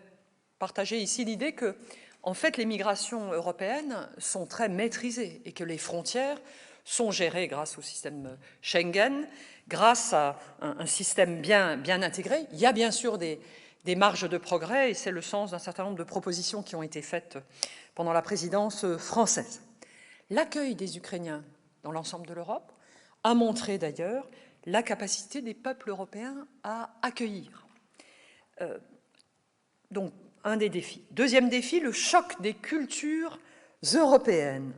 S4: partager ici l'idée que, en fait, les migrations européennes sont très maîtrisées et que les frontières sont gérées grâce au système Schengen, grâce à un système bien intégré. Il y a bien sûr des marges de progrès et c'est le sens d'un certain nombre de propositions qui ont été faites pendant la présidence française. L'accueil des Ukrainiens dans l'ensemble de l'Europe a montré d'ailleurs la capacité des peuples européens à accueillir. Donc, un des défis. Deuxième défi, le choc des cultures européennes.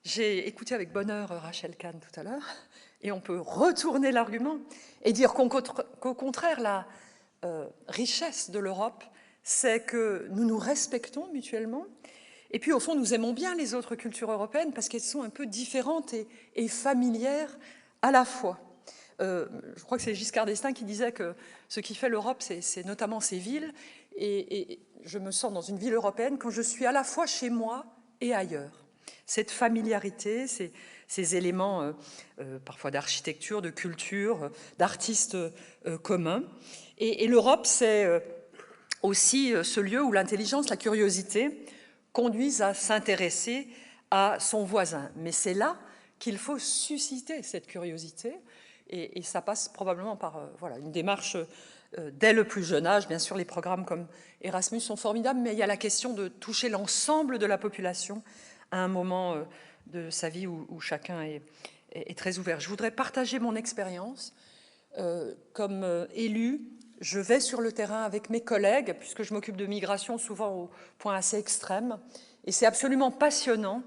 S4: J'ai écouté avec bonheur Rachel Kahn tout à l'heure, et on peut retourner l'argument et dire qu'au contraire, la richesse de l'Europe, c'est que nous nous respectons mutuellement. Et puis, au fond, nous aimons bien les autres cultures européennes parce qu'elles sont un peu différentes et familières à la fois. Je crois que c'est Giscard d'Estaing qui disait que ce qui fait l'Europe, c'est notamment ses villes. Et je me sens dans une ville européenne quand je suis à la fois chez moi et ailleurs. Cette familiarité, ces éléments parfois d'architecture, de culture, d'artistes communs. Et l'Europe, c'est aussi ce lieu où l'intelligence, la curiosité conduisent à s'intéresser à son voisin. Mais c'est là qu'il faut susciter cette curiosité, et ça passe probablement par voilà, une démarche dès le plus jeune âge. Bien sûr, les programmes comme Erasmus sont formidables, mais il y a la question de toucher l'ensemble de la population à un moment de sa vie où chacun est très ouvert. Je voudrais partager mon expérience. Comme élu, je vais sur le terrain avec mes collègues, puisque je m'occupe de migration souvent au point assez extrême, et c'est absolument passionnant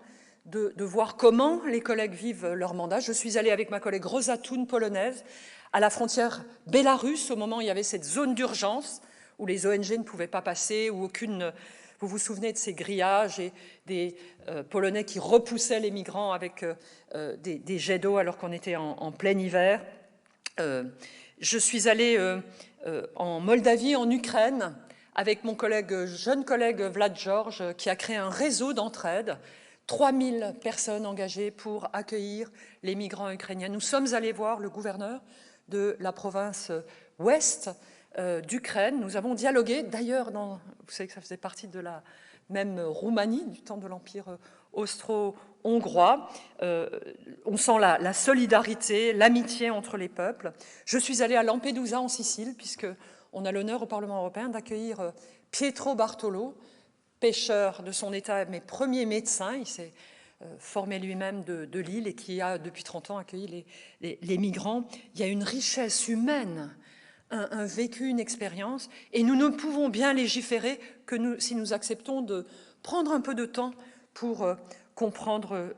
S4: de voir comment les collègues vivent leur mandat. Je suis allée avec ma collègue Rosa Thun, polonaise, à la frontière bélarusse, au moment où il y avait cette zone d'urgence, où les ONG ne pouvaient pas passer, où aucune... Vous vous souvenez de ces grillages et des Polonais qui repoussaient les migrants avec des jets d'eau alors qu'on était en plein hiver. Je suis allée en Moldavie, en Ukraine, avec mon jeune collègue Vlad George, qui a créé un réseau d'entraide, 3000 personnes engagées pour accueillir les migrants ukrainiens. Nous sommes allés voir le gouverneur de la province ouest d'Ukraine. Nous avons dialogué, d'ailleurs, vous savez que ça faisait partie de la même Roumanie, du temps de l'Empire austro-hongrois. On sent la solidarité, l'amitié entre les peuples. Je suis allée à Lampedusa, en Sicile, puisqu'on a l'honneur au Parlement européen d'accueillir Pietro Bartolo, pêcheur de son État, mais premier médecin. Il s'est formé lui-même de l'île et qui a, depuis 30 ans, accueilli les migrants. Il y a une richesse humaine, un vécu, une expérience, et nous ne pouvons bien légiférer que si nous acceptons de prendre un peu de temps pour comprendre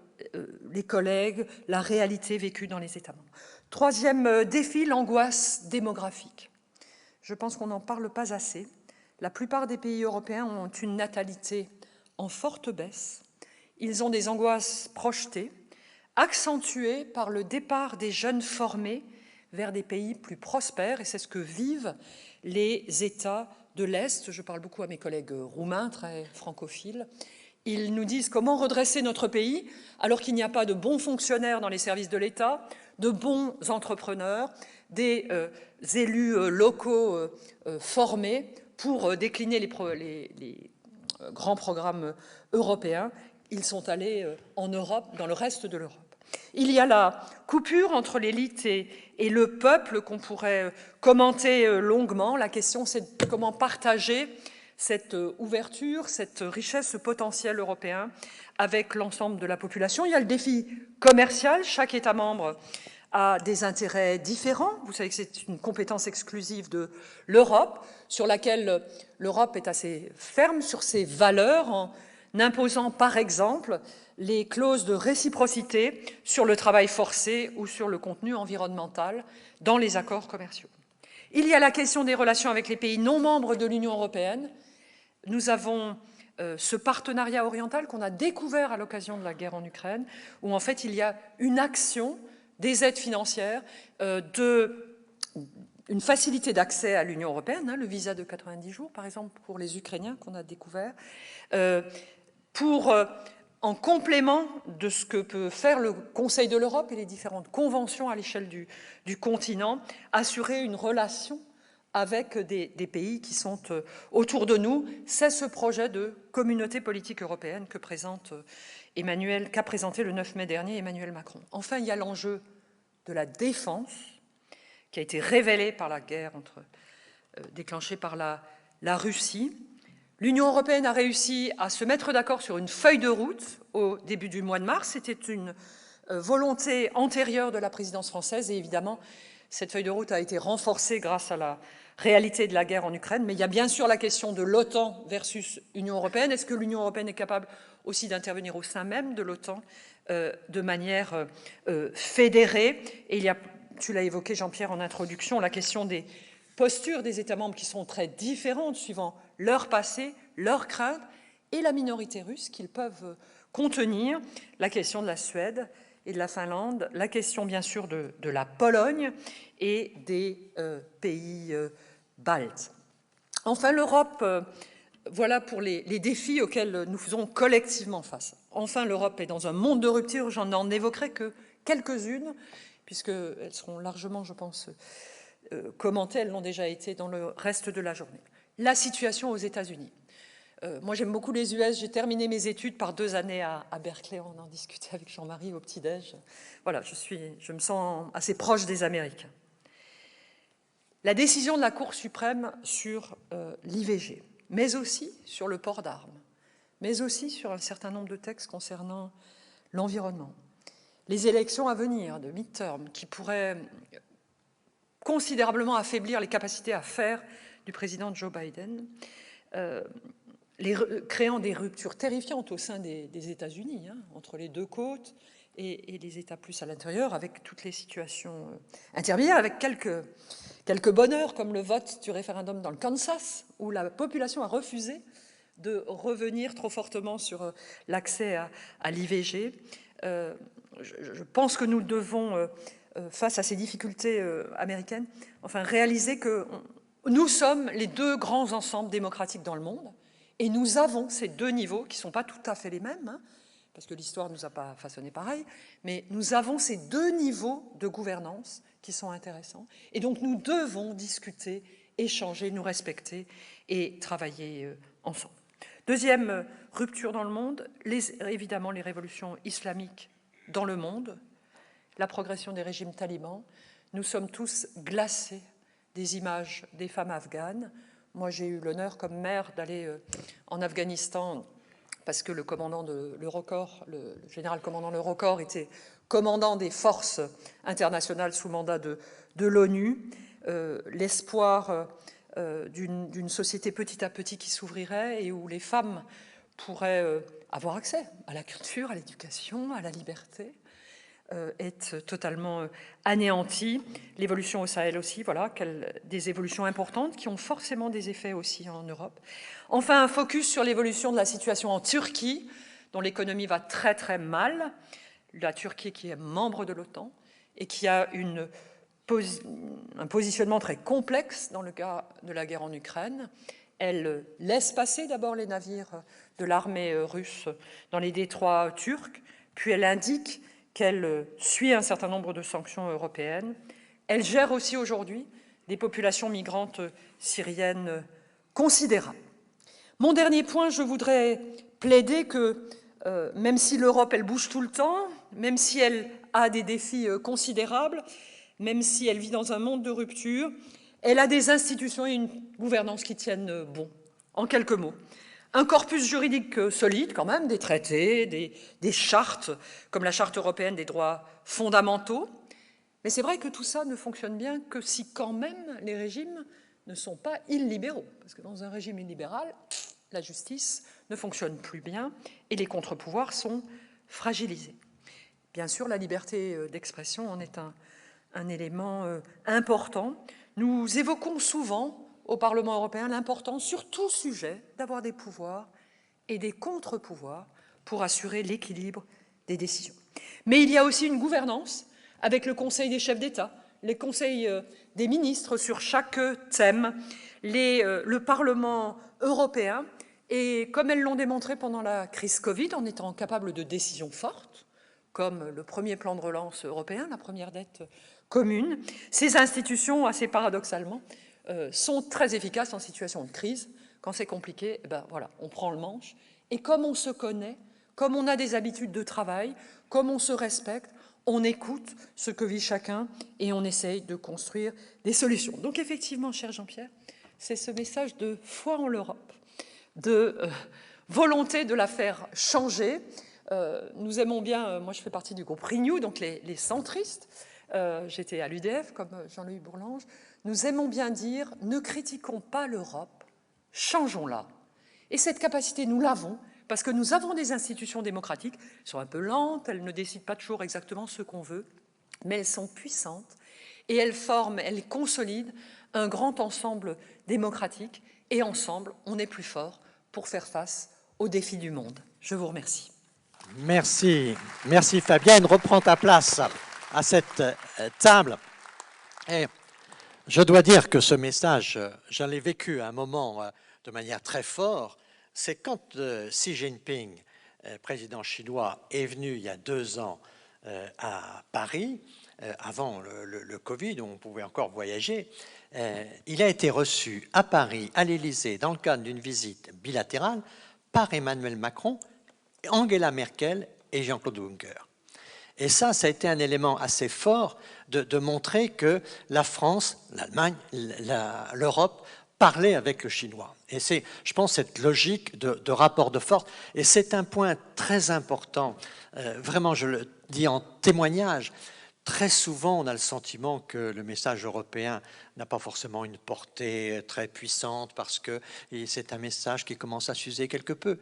S4: les collègues, la réalité vécue dans les États membres. Troisième défi, l'angoisse démographique. Je pense qu'on n'en parle pas assez. La plupart des pays européens ont une natalité en forte baisse. Ils ont des angoisses projetées, accentuée par le départ des jeunes formés vers des pays plus prospères, et c'est ce que vivent les États de l'Est. Je parle beaucoup à mes collègues roumains, très francophiles. Ils nous disent comment redresser notre pays alors qu'il n'y a pas de bons fonctionnaires dans les services de l'État, de bons entrepreneurs, des élus locaux formés pour décliner les grands programmes européens. Ils sont allés en Europe, dans le reste de l'Europe. Il y a la coupure entre l'élite et le peuple qu'on pourrait commenter longuement. La question, c'est comment partager cette ouverture, cette richesse, ce potentiel européen avec l'ensemble de la population. Il y a le défi commercial. Chaque État membre a des intérêts différents. Vous savez que c'est une compétence exclusive de l'Europe, sur laquelle l'Europe est assez ferme sur ses valeurs, en imposant par exemple les clauses de réciprocité sur le travail forcé ou sur le contenu environnemental dans les accords commerciaux. Il y a la question des relations avec les pays non membres de l'Union européenne. Nous avons ce partenariat oriental qu'on a découvert à l'occasion de la guerre en Ukraine, où en fait il y a une action, des aides financières, une facilité d'accès à l'Union européenne, le visa de 90 jours par exemple pour les Ukrainiens qu'on a découvert, en complément de ce que peut faire le Conseil de l'Europe et les différentes conventions à l'échelle du continent, assurer une relation avec des pays qui sont autour de nous. C'est ce projet de communauté politique européenne qu'a présenté le 9 mai dernier Emmanuel Macron. Enfin, il y a l'enjeu de la défense qui a été révélé par la guerre déclenchée par la Russie. L'Union européenne a réussi à se mettre d'accord sur une feuille de route au début du mois de mars. C'était une volonté antérieure de la présidence française et évidemment, cette feuille de route a été renforcée grâce à la réalité de la guerre en Ukraine. Mais il y a bien sûr la question de l'OTAN versus Union européenne. Est-ce que l'Union européenne est capable aussi d'intervenir au sein même de l'OTAN de manière fédérée? Et il y a, tu l'as évoqué Jean-Pierre en introduction, la question des postures des États membres qui sont très différentes suivant leur passé, leurs craintes et la minorité russe qu'ils peuvent contenir, la question de la Suède et de la Finlande, la question bien sûr de la Pologne et des pays baltes. Enfin, l'Europe, voilà pour les défis auxquels nous faisons collectivement face. Enfin, l'Europe est dans un monde de rupture, j'en n'en évoquerai que quelques-unes, puisqu'elles seront largement, je pense, commentées, elles l'ont déjà été dans le reste de la journée. La situation aux États-Unis. Moi, j'aime beaucoup les US. J'ai terminé mes études par 2 années à Berkeley. On en discutait avec Jean-Marie au petit-déj. Voilà, je me sens assez proche des Américains. La décision de la Cour suprême sur l'IVG, mais aussi sur le port d'armes, mais aussi sur un certain nombre de textes concernant l'environnement. Les élections à venir de midterm qui pourraient considérablement affaiblir les capacités à faire du président Joe Biden, créant des ruptures terrifiantes au sein des États-Unis, entre les deux côtes et les États plus à l'intérieur, avec toutes les situations intermédiaires, avec quelques bonheurs, comme le vote du référendum dans le Kansas, où la population a refusé de revenir trop fortement sur l'accès à l'IVG. Je pense que nous devons, face à ces difficultés américaines, enfin réaliser que nous sommes les 2 grands ensembles démocratiques dans le monde, et nous avons ces 2 niveaux qui ne sont pas tout à fait les mêmes, parce que l'histoire ne nous a pas façonné pareil, mais nous avons ces 2 niveaux de gouvernance qui sont intéressants. Et donc nous devons discuter, échanger, nous respecter et travailler ensemble. Deuxième rupture dans le monde, évidemment les révolutions islamiques dans le monde, la progression des régimes talibans. Nous sommes tous glacés des images des femmes afghanes. Moi, j'ai eu l'honneur comme mère d'aller en Afghanistan parce que le commandant de l'Eurocorps, le général commandant de l'Eurocorps, était commandant des forces internationales sous mandat de l'ONU. L'espoir d'une société petit à petit qui s'ouvrirait et où les femmes pourraient avoir accès à la culture, à l'éducation, à la liberté, est totalement anéanti. L'évolution au Sahel aussi, voilà, des évolutions importantes qui ont forcément des effets aussi en Europe. Enfin, un focus sur l'évolution de la situation en Turquie, dont l'économie va très très mal. la Turquie qui est membre de l'OTAN et qui a un positionnement très complexe dans le cas de la guerre en Ukraine. Elle laisse passer d'abord les navires de l'armée russe dans les détroits turcs, puis elle indique qu'elle suit un certain nombre de sanctions européennes. Elle gère aussi aujourd'hui des populations migrantes syriennes considérables. Mon dernier point, je voudrais plaider que même si l'Europe, elle bouge tout le temps, même si elle a des défis considérables, même si elle vit dans un monde de rupture, elle a des institutions et une gouvernance qui tiennent bon. En quelques mots, un corpus juridique solide quand même, des traités, des chartes, comme la Charte européenne des droits fondamentaux. Mais c'est vrai que tout ça ne fonctionne bien que si quand même les régimes ne sont pas illibéraux. Parce que dans un régime illibéral, la justice ne fonctionne plus bien et les contre-pouvoirs sont fragilisés. Bien sûr, la liberté d'expression en est un élément important. Nous évoquons souvent au Parlement européen l'importance, sur tout sujet, d'avoir des pouvoirs et des contre-pouvoirs pour assurer l'équilibre des décisions. Mais il y a aussi une gouvernance avec le Conseil des chefs d'État, les conseils des ministres sur chaque thème, le Parlement européen, et comme elles l'ont démontré pendant la crise Covid, en étant capables de décisions fortes, comme le premier plan de relance européen, la première dette commune, ces institutions, assez paradoxalement, sont très efficaces en situation de crise. Quand c'est compliqué, ben voilà, on prend le manche. Et comme on se connaît, comme on a des habitudes de travail, comme on se respecte, on écoute ce que vit chacun et on essaye de construire des solutions. Donc effectivement, cher Jean-Pierre, c'est ce message de foi en l'Europe, de volonté de la faire changer. Nous aimons bien, moi je fais partie du groupe Renew, donc les centristes, j'étais à l'UDF comme Jean-Louis Bourlange, nous aimons bien dire « ne critiquons pas l'Europe, changeons-la ». Et cette capacité, nous l'avons, parce que nous avons des institutions démocratiques, elles sont un peu lentes, elles ne décident pas toujours exactement ce qu'on veut, mais elles sont puissantes et elles forment, elles consolident un grand ensemble démocratique et ensemble, on est plus fort pour faire face aux défis du monde. Je vous remercie.
S1: Merci. Merci Fabienne. Reprends ta place à cette table. Et je dois dire que ce message, je l'ai vécu à un moment de manière très forte. C'est quand Xi Jinping, président chinois, est venu il y a 2 ans à Paris, avant le Covid, où on pouvait encore voyager. Il a été reçu à Paris, à l'Élysée, dans le cadre d'une visite bilatérale, par Emmanuel Macron, Angela Merkel et Jean-Claude Juncker. Et ça a été un élément assez fort de montrer que la France, l'Allemagne, l'Europe parlaient avec le chinois. Et c'est, je pense, cette logique de rapport de force. Et c'est un point très important. Vraiment, je le dis en témoignage. Très souvent, on a le sentiment que le message européen n'a pas forcément une portée très puissante parce que c'est un message qui commence à s'user quelque peu.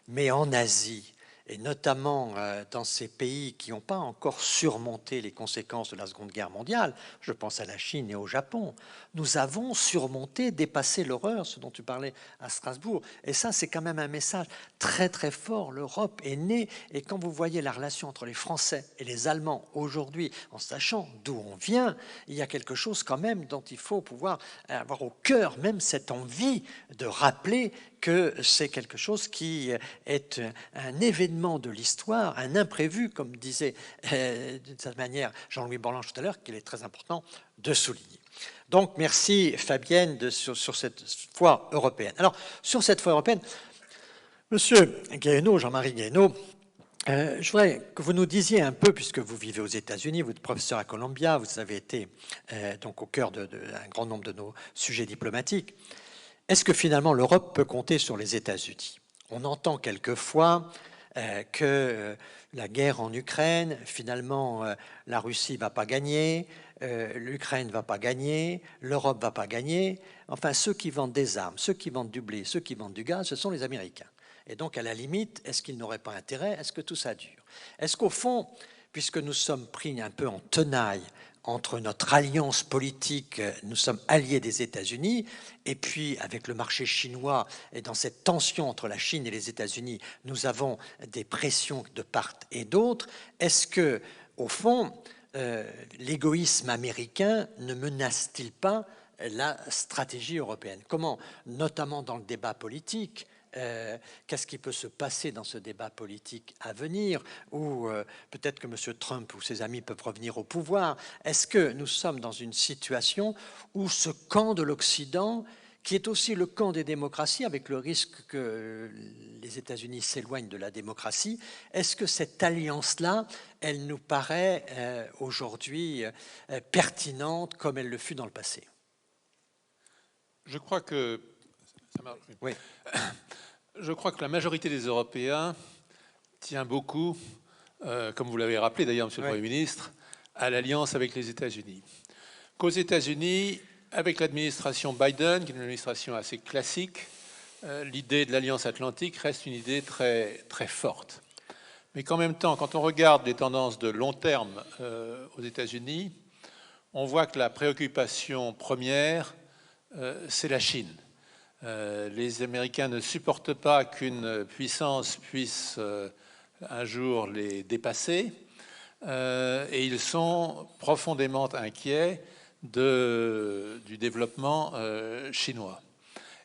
S1: Mais en Asie, et notamment dans ces pays qui n'ont pas encore surmonté les conséquences de la Seconde Guerre mondiale, je pense à la Chine et au Japon, nous avons surmonté, dépassé l'horreur, ce dont tu parlais à Strasbourg. Et ça, c'est quand même un message très très fort. L'Europe est née, et quand vous voyez la relation entre les Français et les Allemands aujourd'hui, en sachant d'où on vient, il y a quelque chose quand même dont il faut pouvoir avoir au cœur même cette envie de rappeler que c'est quelque chose qui est un événement de l'histoire, un imprévu, comme disait d'une certaine manière Jean-Louis Bourlange tout à l'heure, qu'il est très important de souligner. Donc merci Fabienne sur cette foi européenne. Alors sur cette foi européenne, Monsieur Guéhenno, Jean-Marie Guéhenno, je voudrais que vous nous disiez un peu, puisque vous vivez aux États-Unis, vous êtes professeur à Columbia, vous avez été donc au cœur d'un grand nombre de nos sujets diplomatiques. Est-ce que finalement l'Europe peut compter sur les États-Unis? On entend quelquefois que la guerre en Ukraine, finalement, la Russie ne va pas gagner, l'Ukraine ne va pas gagner, l'Europe ne va pas gagner. Enfin, ceux qui vendent des armes, ceux qui vendent du blé, ceux qui vendent du gaz, ce sont les Américains. Et donc, à la limite, est-ce qu'ils n'auraient pas intérêt? Est-ce que tout ça dure? Est-ce qu'au fond, puisque nous sommes pris un peu en tenaille entre notre alliance politique, nous sommes alliés des États-Unis, et puis avec le marché chinois, et dans cette tension entre la Chine et les États-Unis, nous avons des pressions de part et d'autre. Est-ce que, au fond, l'égoïsme américain ne menace-t-il pas la stratégie européenne? Comment, notamment dans le débat politique, qu'est-ce qui peut se passer dans ce débat politique à venir, où peut-être que M. Trump ou ses amis peuvent revenir au pouvoir? Est-ce que nous sommes dans une situation où ce camp de l'Occident, qui est aussi le camp des démocraties, avec le risque que les États-Unis s'éloignent de la démocratie, est-ce que cette alliance-là, elle nous paraît aujourd'hui pertinente comme elle le fut dans le passé?
S2: Je crois que ça marche.
S1: Oui.
S2: Je crois que la majorité des Européens tient beaucoup, comme vous l'avez rappelé d'ailleurs, Monsieur le Premier ministre, à l'alliance avec les États-Unis. Qu'aux États-Unis, avec l'administration Biden, qui est une administration assez classique, l'idée de l'alliance atlantique reste une idée très, très forte. Mais qu'en même temps, quand on regarde les tendances de long terme aux États-Unis, on voit que la préoccupation première, c'est la Chine. Les Américains ne supportent pas qu'une puissance puisse un jour les dépasser, et ils sont profondément inquiets du développement chinois.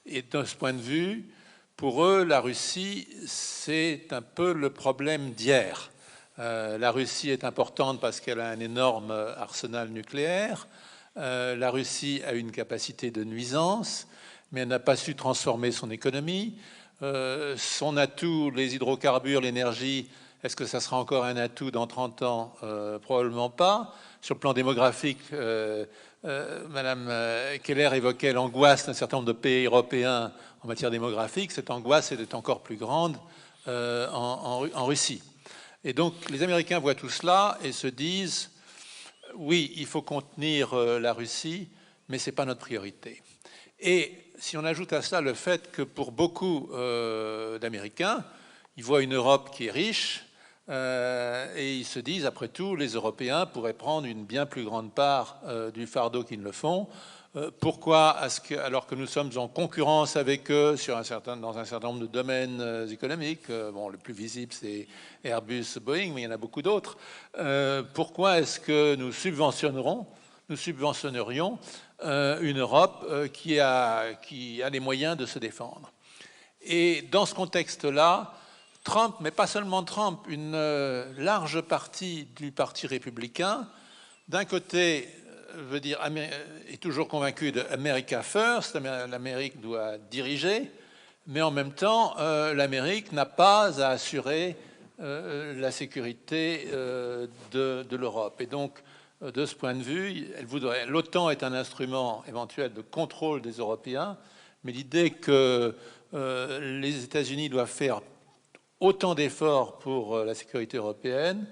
S2: Et de ce point de vue, pour eux, la Russie, c'est un peu le problème d'hier. La Russie est importante parce qu'elle a un énorme arsenal nucléaire. La Russie a une capacité de nuisance, mais elle n'a pas su transformer son économie. Son atout, les hydrocarbures, l'énergie, est-ce que ça sera encore un atout dans 30 ans? Probablement pas. Sur le plan démographique, Madame Keller évoquait l'angoisse d'un certain nombre de pays européens en matière démographique. Cette angoisse est encore plus grande en Russie. Et donc les Américains voient tout cela et se disent, oui, il faut contenir la Russie, mais ce n'est pas notre priorité. Et si on ajoute à cela le fait que pour beaucoup d'Américains, ils voient une Europe qui est riche, et ils se disent, après tout, les Européens pourraient prendre une bien plus grande part du fardeau qu'ils ne le font. Pourquoi, alors que nous sommes en concurrence avec eux dans un certain nombre de domaines économiques, bon, le plus visible c'est Airbus, Boeing, mais il y en a beaucoup d'autres, pourquoi est-ce que nous subventionnerions une Europe qui a les moyens de se défendre? Et dans ce contexte-là, Trump, mais pas seulement Trump, une large partie du Parti républicain, d'un côté, veut dire, est toujours convaincu de America First, l'Amérique doit diriger, mais en même temps, l'Amérique n'a pas à assurer la sécurité de l'Europe. Et donc, de ce point de vue, l'OTAN est un instrument éventuel de contrôle des Européens, mais l'idée que les États-Unis doivent faire autant d'efforts pour la sécurité européenne,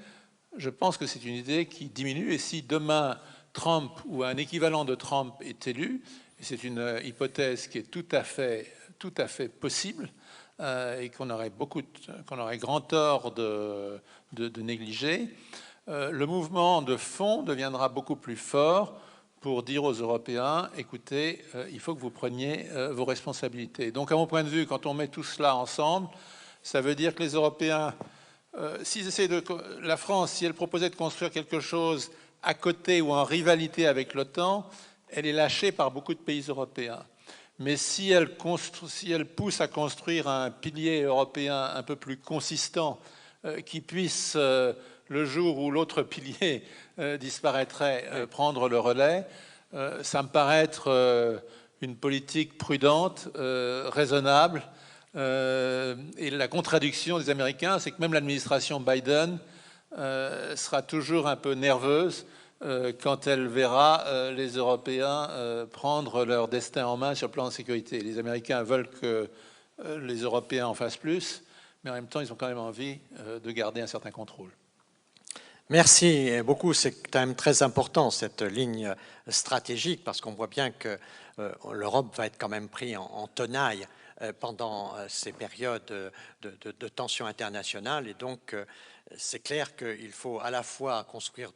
S2: je pense que c'est une idée qui diminue. Et si demain Trump ou un équivalent de Trump est élu, et c'est une hypothèse qui est tout à fait possible, et qu'on aurait grand tort de négliger, le mouvement de fond deviendra beaucoup plus fort pour dire aux Européens, écoutez, il faut que vous preniez vos responsabilités. Donc à mon point de vue, quand on met tout cela ensemble, ça veut dire que les Européens, la France, si elle proposait de construire quelque chose à côté ou en rivalité avec l'OTAN, elle est lâchée par beaucoup de pays européens. Mais si elle pousse à construire un pilier européen un peu plus consistant, qui puisse, le jour où l'autre pilier disparaîtrait, prendre le relais, ça me paraît être une politique prudente, raisonnable. Et la contradiction des Américains, c'est que même l'administration Biden sera toujours un peu nerveuse quand elle verra les Européens prendre leur destin en main sur le plan de sécurité. Les Américains veulent que les Européens en fassent plus, mais en même temps, ils ont quand même envie de garder un certain contrôle.
S1: Merci beaucoup. C'est quand même très important, cette ligne stratégique, parce qu'on voit bien que l'Europe va être quand même prise en tenaille pendant ces périodes de tensions internationales. Et donc, c'est clair qu'il faut à la fois construire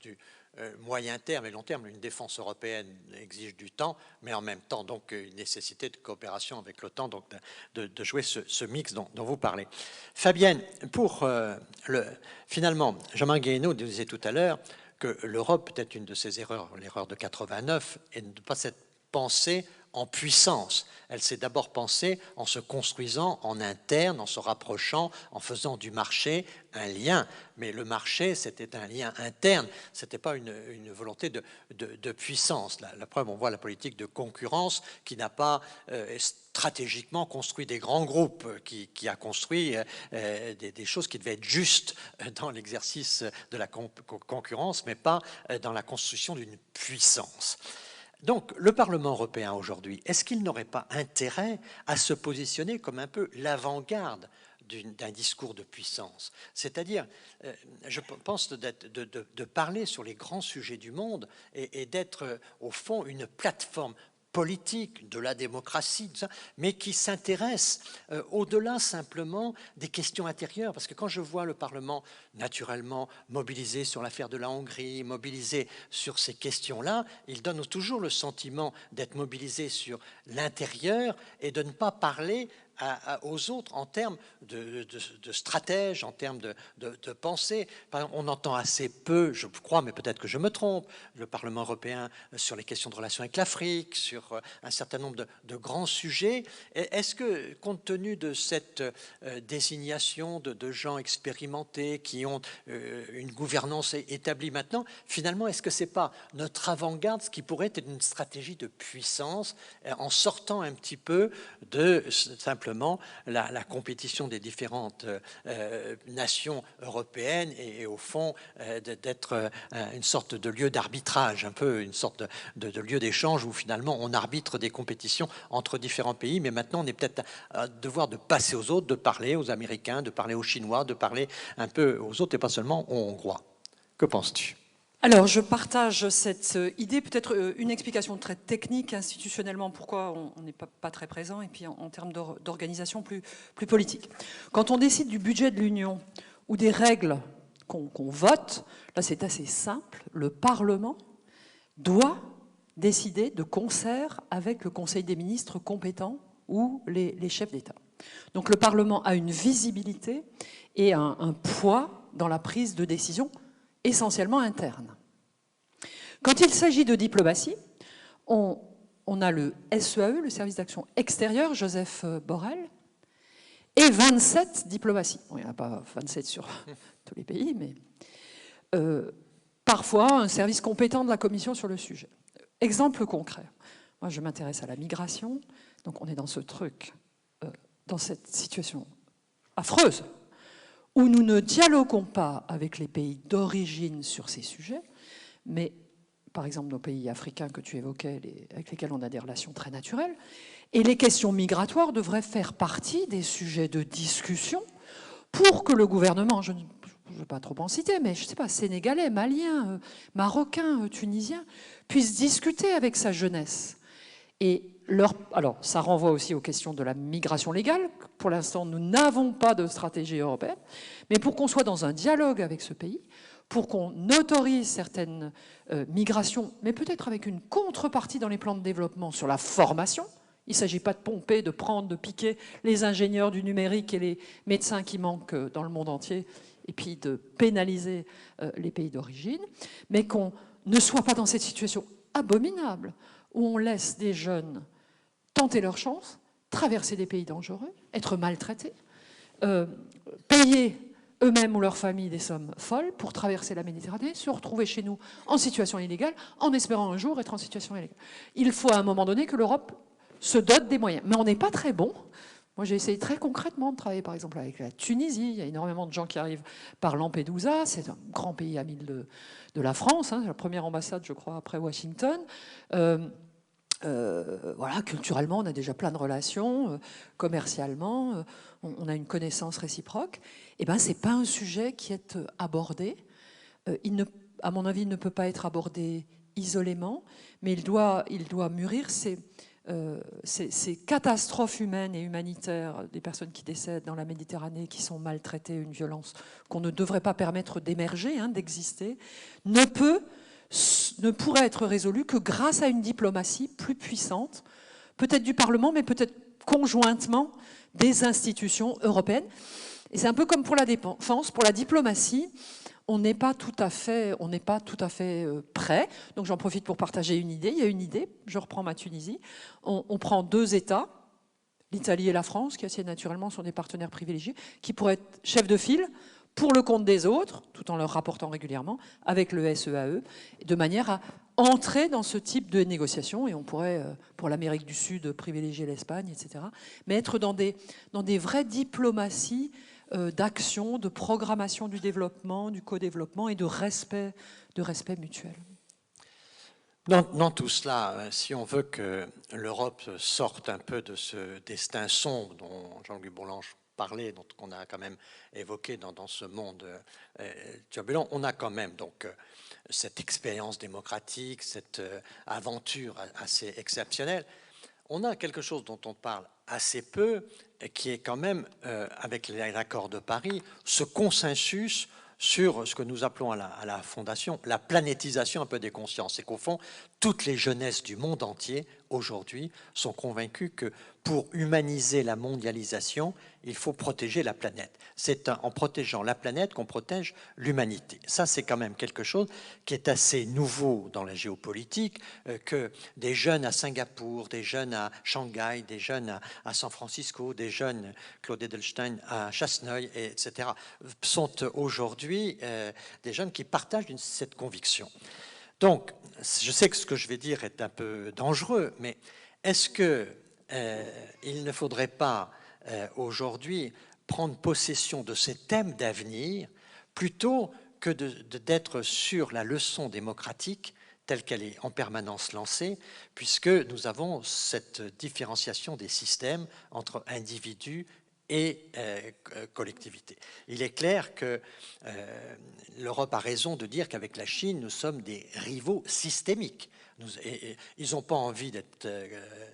S1: moyen terme et long terme. Une défense européenne exige du temps, mais en même temps donc une nécessité de coopération avec l'OTAN, donc de jouer ce mix dont vous parlez. Fabienne, finalement, Jean-Marc Guéhenno disait tout à l'heure que l'Europe, peut-être une de ses erreurs, l'erreur de 89, est de ne pas s'être pensée en puissance. Elle s'est d'abord pensée en se construisant en interne, en se rapprochant, en faisant du marché un lien. Mais le marché, c'était un lien interne, ce n'était pas une volonté de puissance. La preuve, on voit la politique de concurrence qui n'a pas stratégiquement construit des grands groupes, qui a construit des choses qui devaient être justes dans l'exercice de la concurrence, mais pas dans la construction d'une puissance. Donc, le Parlement européen aujourd'hui, est-ce qu'il n'aurait pas intérêt à se positionner comme un peu l'avant-garde d'un discours de puissance? C'est-à-dire, je pense de parler sur les grands sujets du monde et d'être, au fond, une plateforme politique de la démocratie, mais qui s'intéresse au-delà simplement des questions intérieures. Parce que quand je vois le Parlement naturellement mobilisé sur l'affaire de la Hongrie, mobilisé sur ces questions-là, il donne toujours le sentiment d'être mobilisé sur l'intérieur et de ne pas parler aux autres en termes de stratège, en termes de pensée. Par exemple, on entend assez peu, je crois, mais peut-être que je me trompe, le Parlement européen sur les questions de relations avec l'Afrique, sur un certain nombre de grands sujets. Est-ce que, compte tenu de cette désignation de gens expérimentés qui ont une gouvernance établie maintenant, finalement, est-ce que c'est pas notre avant-garde, ce qui pourrait être une stratégie de puissance, en sortant un petit peu de simplement la compétition des différentes nations européennes et au fond d'être une sorte de lieu d'arbitrage, un peu une sorte de lieu d'échange où finalement on arbitre des compétitions entre différents pays, mais maintenant on est peut-être à devoir de passer aux autres, de parler aux Américains, de parler aux Chinois, de parler un peu aux autres et pas seulement aux Hongrois. Que penses-tu ?
S4: Alors, je partage cette idée, peut-être une explication très technique institutionnellement, pourquoi on n'est pas très présent, et puis en termes d'organisation plus politique. Quand on décide du budget de l'Union ou des règles qu'on vote, là c'est assez simple, le Parlement doit décider de concert avec le Conseil des ministres compétents ou les chefs d'État. Donc le Parlement a une visibilité et un poids dans la prise de décision essentiellement interne. Quand il s'agit de diplomatie, on a le SEAE, le service d'action extérieure, Joseph Borrell, et 27 diplomaties. Bon, il n'y en a pas 27 sur tous les pays, mais parfois un service compétent de la Commission sur le sujet. Exemple concret. Moi, je m'intéresse à la migration, donc on est dans ce truc, dans cette situation affreuse, où nous ne dialoguons pas avec les pays d'origine sur ces sujets, mais par exemple nos pays africains que tu évoquais, avec lesquels on a des relations très naturelles, et les questions migratoires devraient faire partie des sujets de discussion pour que le gouvernement, je ne veux pas trop en citer, mais je ne sais pas, sénégalais, malien, marocain, tunisien, puisse discuter avec sa jeunesse. Et alors, ça renvoie aussi aux questions de la migration légale. Pour l'instant, nous n'avons pas de stratégie européenne. Mais pour qu'on soit dans un dialogue avec ce pays, pour qu'on autorise certaines migrations, mais peut-être avec une contrepartie dans les plans de développement sur la formation. Il ne s'agit pas de pomper, de prendre, de piquer les ingénieurs du numérique et les médecins qui manquent dans le monde entier, et puis de pénaliser les pays d'origine, mais qu'on ne soit pas dans cette situation abominable où on laisse des jeunes tenter leur chance, traverser des pays dangereux, être maltraités, payer eux-mêmes ou leurs familles des sommes folles pour traverser la Méditerranée, se retrouver chez nous en situation illégale, en espérant un jour être en situation illégale. Il faut à un moment donné que l'Europe se dote des moyens. Mais on n'est pas très bon. Moi, j'ai essayé très concrètement de travailler, par exemple, avec la Tunisie. Il y a énormément de gens qui arrivent par Lampedusa. C'est un grand pays ami de la France, hein, la première ambassade, je crois, après Washington. Voilà, culturellement, on a déjà plein de relations, commercialement, on a une connaissance réciproque. Eh bien, ce n'est pas un sujet qui est abordé. À mon avis, il ne peut pas être abordé isolément, mais il doit mûrir ces catastrophes humaines et humanitaires des personnes qui décèdent dans la Méditerranée, qui sont maltraitées, une violence qu'on ne devrait pas permettre d'émerger, hein, d'exister, ne peut ne pourrait être résolu que grâce à une diplomatie plus puissante, peut-être du Parlement, mais peut-être conjointement des institutions européennes. Et c'est un peu comme pour la défense, pour la diplomatie, on n'est pas tout à fait prêt. Donc j'en profite pour partager une idée. Il y a une idée, je reprends ma Tunisie. On prend 2 États, l'Italie et la France, qui assez naturellement sont des partenaires privilégiés, qui pourraient être chefs de file pour le compte des autres, tout en leur rapportant régulièrement, avec le SEAE, de manière à entrer dans ce type de négociations. Et on pourrait, pour l'Amérique du Sud, privilégier l'Espagne, etc. Mais être dans des vraies diplomaties d'action, de programmation du développement, du co-développement et de respect mutuel.
S1: Dans tout cela, si on veut que l'Europe sorte un peu de ce destin sombre dont Jean-Louis Bourlange parlait, dont on a quand même évoqué dans ce monde turbulent, on a quand même donc cette expérience démocratique, cette aventure assez exceptionnelle. On a quelque chose dont on parle assez peu, qui est quand même, avec l'accord de Paris, ce consensus sur ce que nous appelons à la Fondation la planétisation un peu des consciences. C'est qu'au fond, toutes les jeunesses du monde entier, aujourd'hui, sont convaincues que pour humaniser la mondialisation, il faut protéger la planète. C'est en protégeant la planète qu'on protège l'humanité. Ça, c'est quand même quelque chose qui est assez nouveau dans la géopolitique, que des jeunes à Singapour, des jeunes à Shanghai, des jeunes à San Francisco, des jeunes, Claude Edelstein, à Chasseneuil, etc., sont aujourd'hui des jeunes qui partagent cette conviction. Donc, je sais que ce que je vais dire est un peu dangereux, mais est-ce que il ne faudrait pas aujourd'hui prendre possession de ces thèmes d'avenir plutôt que d'être sur la leçon démocratique telle qu'elle est en permanence lancée, puisque nous avons cette différenciation des systèmes entre individus et collectivité. Il est clair que l'Europe a raison de dire qu'avec la Chine, nous sommes des rivaux systémiques. Ils n'ont pas envie d'être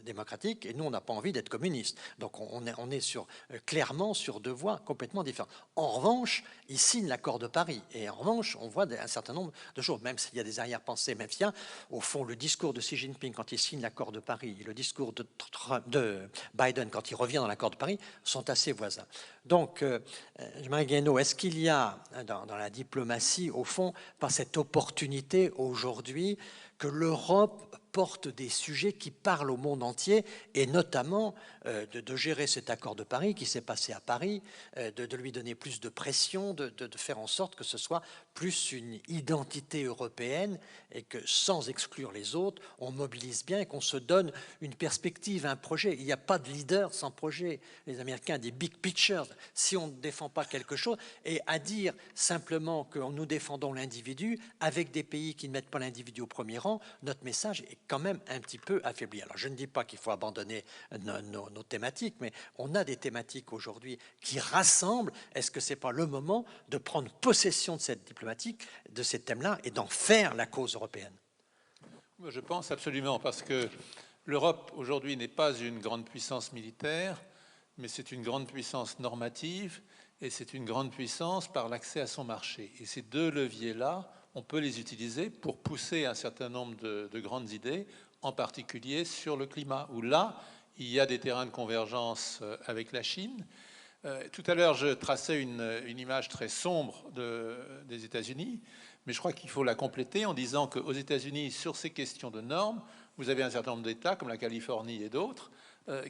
S1: démocratiques et nous, on n'a pas envie d'être communistes. Donc on est clairement sur 2 voies complètement différentes. En revanche, ils signent l'accord de Paris. Et en revanche, on voit un certain nombre de choses, même s'il y a des arrière-pensées, même s'il y a, au fond, le discours de Xi Jinping quand il signe l'accord de Paris et le discours de Biden quand il revient dans l'accord de Paris sont assez voisins. Donc, Jean-Marie Guéhenno, est-ce qu'il y a dans la diplomatie, au fond, pas cette opportunité aujourd'hui que l'Europe porte des sujets qui parlent au monde entier, et notamment de gérer cet accord de Paris qui s'est passé à Paris, de lui donner plus de pression, de faire en sorte que ce soit plus une identité européenne et que, sans exclure les autres, on mobilise bien et qu'on se donne une perspective, un projet. Il n'y a pas de leader sans projet. Les Américains, des big pictures. Si on ne défend pas quelque chose, et à dire simplement que nous défendons l'individu avec des pays qui ne mettent pas l'individu au premier rang, notre message est quand même un petit peu affaibli. Alors je ne dis pas qu'il faut abandonner nos thématiques, mais on a des thématiques aujourd'hui qui rassemblent. Est-ce que ce n'est pas le moment de prendre possession de cette diplomatique, de ces thèmes-là, et d'en faire la cause européenne?
S2: Je pense absolument, parce que l'Europe aujourd'hui n'est pas une grande puissance militaire, mais c'est une grande puissance normative, et c'est une grande puissance par l'accès à son marché. Et ces 2 leviers-là, on peut les utiliser pour pousser un certain nombre de grandes idées, en particulier sur le climat, où là, il y a des terrains de convergence avec la Chine. Tout à l'heure, je traçais une image très sombre des États-Unis, mais je crois qu'il faut la compléter en disant qu'aux États-Unis, sur ces questions de normes, vous avez un certain nombre d'États, comme la Californie et d'autres,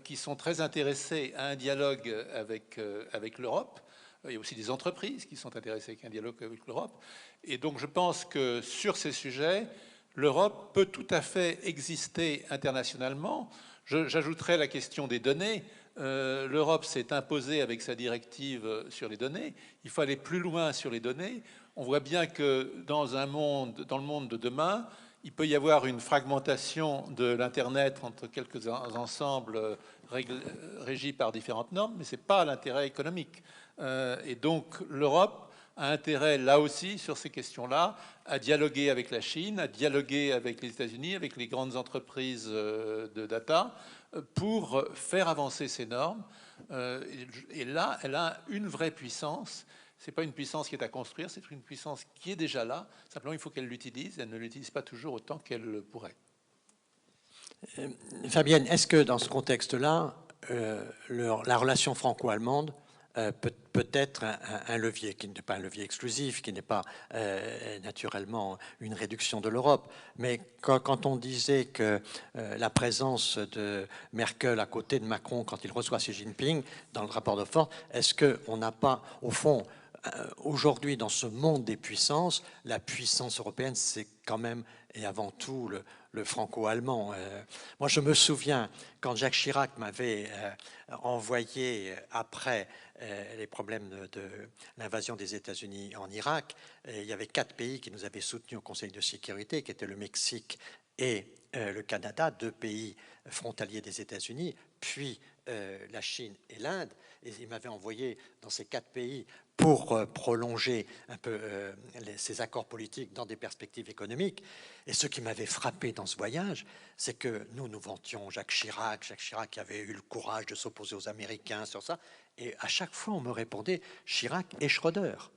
S2: qui sont très intéressés à un dialogue avec l'Europe. Il y a aussi des entreprises qui sont intéressées à un dialogue avec l'Europe. Et donc je pense que sur ces sujets, l'Europe peut tout à fait exister internationalement. J'ajouterais la question des données. L'Europe s'est imposée avec sa directive sur les données. Il faut aller plus loin sur les données. On voit bien que dans le monde de demain, il peut y avoir une fragmentation de l'Internet entre quelques ensembles régis par différentes normes, mais ce n'est pas l'intérêt économique. Et donc l'Europe a intérêt, là aussi, sur ces questions-là, à dialoguer avec la Chine, à dialoguer avec les États-Unis, avec les grandes entreprises de data, pour faire avancer ces normes. Et là, elle a une vraie puissance, Ce n'est pas une puissance qui est à construire, c'est une puissance qui est déjà là. Simplement, il faut qu'elle l'utilise. Elle ne l'utilise pas toujours autant qu'elle pourrait.
S1: Fabienne, est-ce que dans ce contexte-là, la relation franco-allemande peut être un levier, qui n'est pas un levier exclusif, qui n'est pas naturellement une réduction de l'Europe, mais quand on disait que la présence de Merkel à côté de Macron quand il reçoit Xi Jinping dans le rapport de force, est-ce qu'on n'a pas, au fond, aujourd'hui, dans ce monde des puissances, la puissance européenne, c'est quand même et avant tout le franco-allemand. Moi, je me souviens, quand Jacques Chirac m'avait envoyé, après les problèmes de l'invasion des États-Unis en Irak, il y avait 4 pays qui nous avaient soutenus au Conseil de sécurité, qui étaient le Mexique et le Canada, 2 pays frontaliers des États-Unis, puis la Chine et l'Inde. Et il m'avait envoyé dans ces 4 pays pour prolonger un peu ces accords politiques dans des perspectives économiques. Et ce qui m'avait frappé dans ce voyage, c'est que nous vantions Jacques Chirac qui avait eu le courage de s'opposer aux Américains sur ça. Et à chaque fois, on me répondait Chirac et Schröder,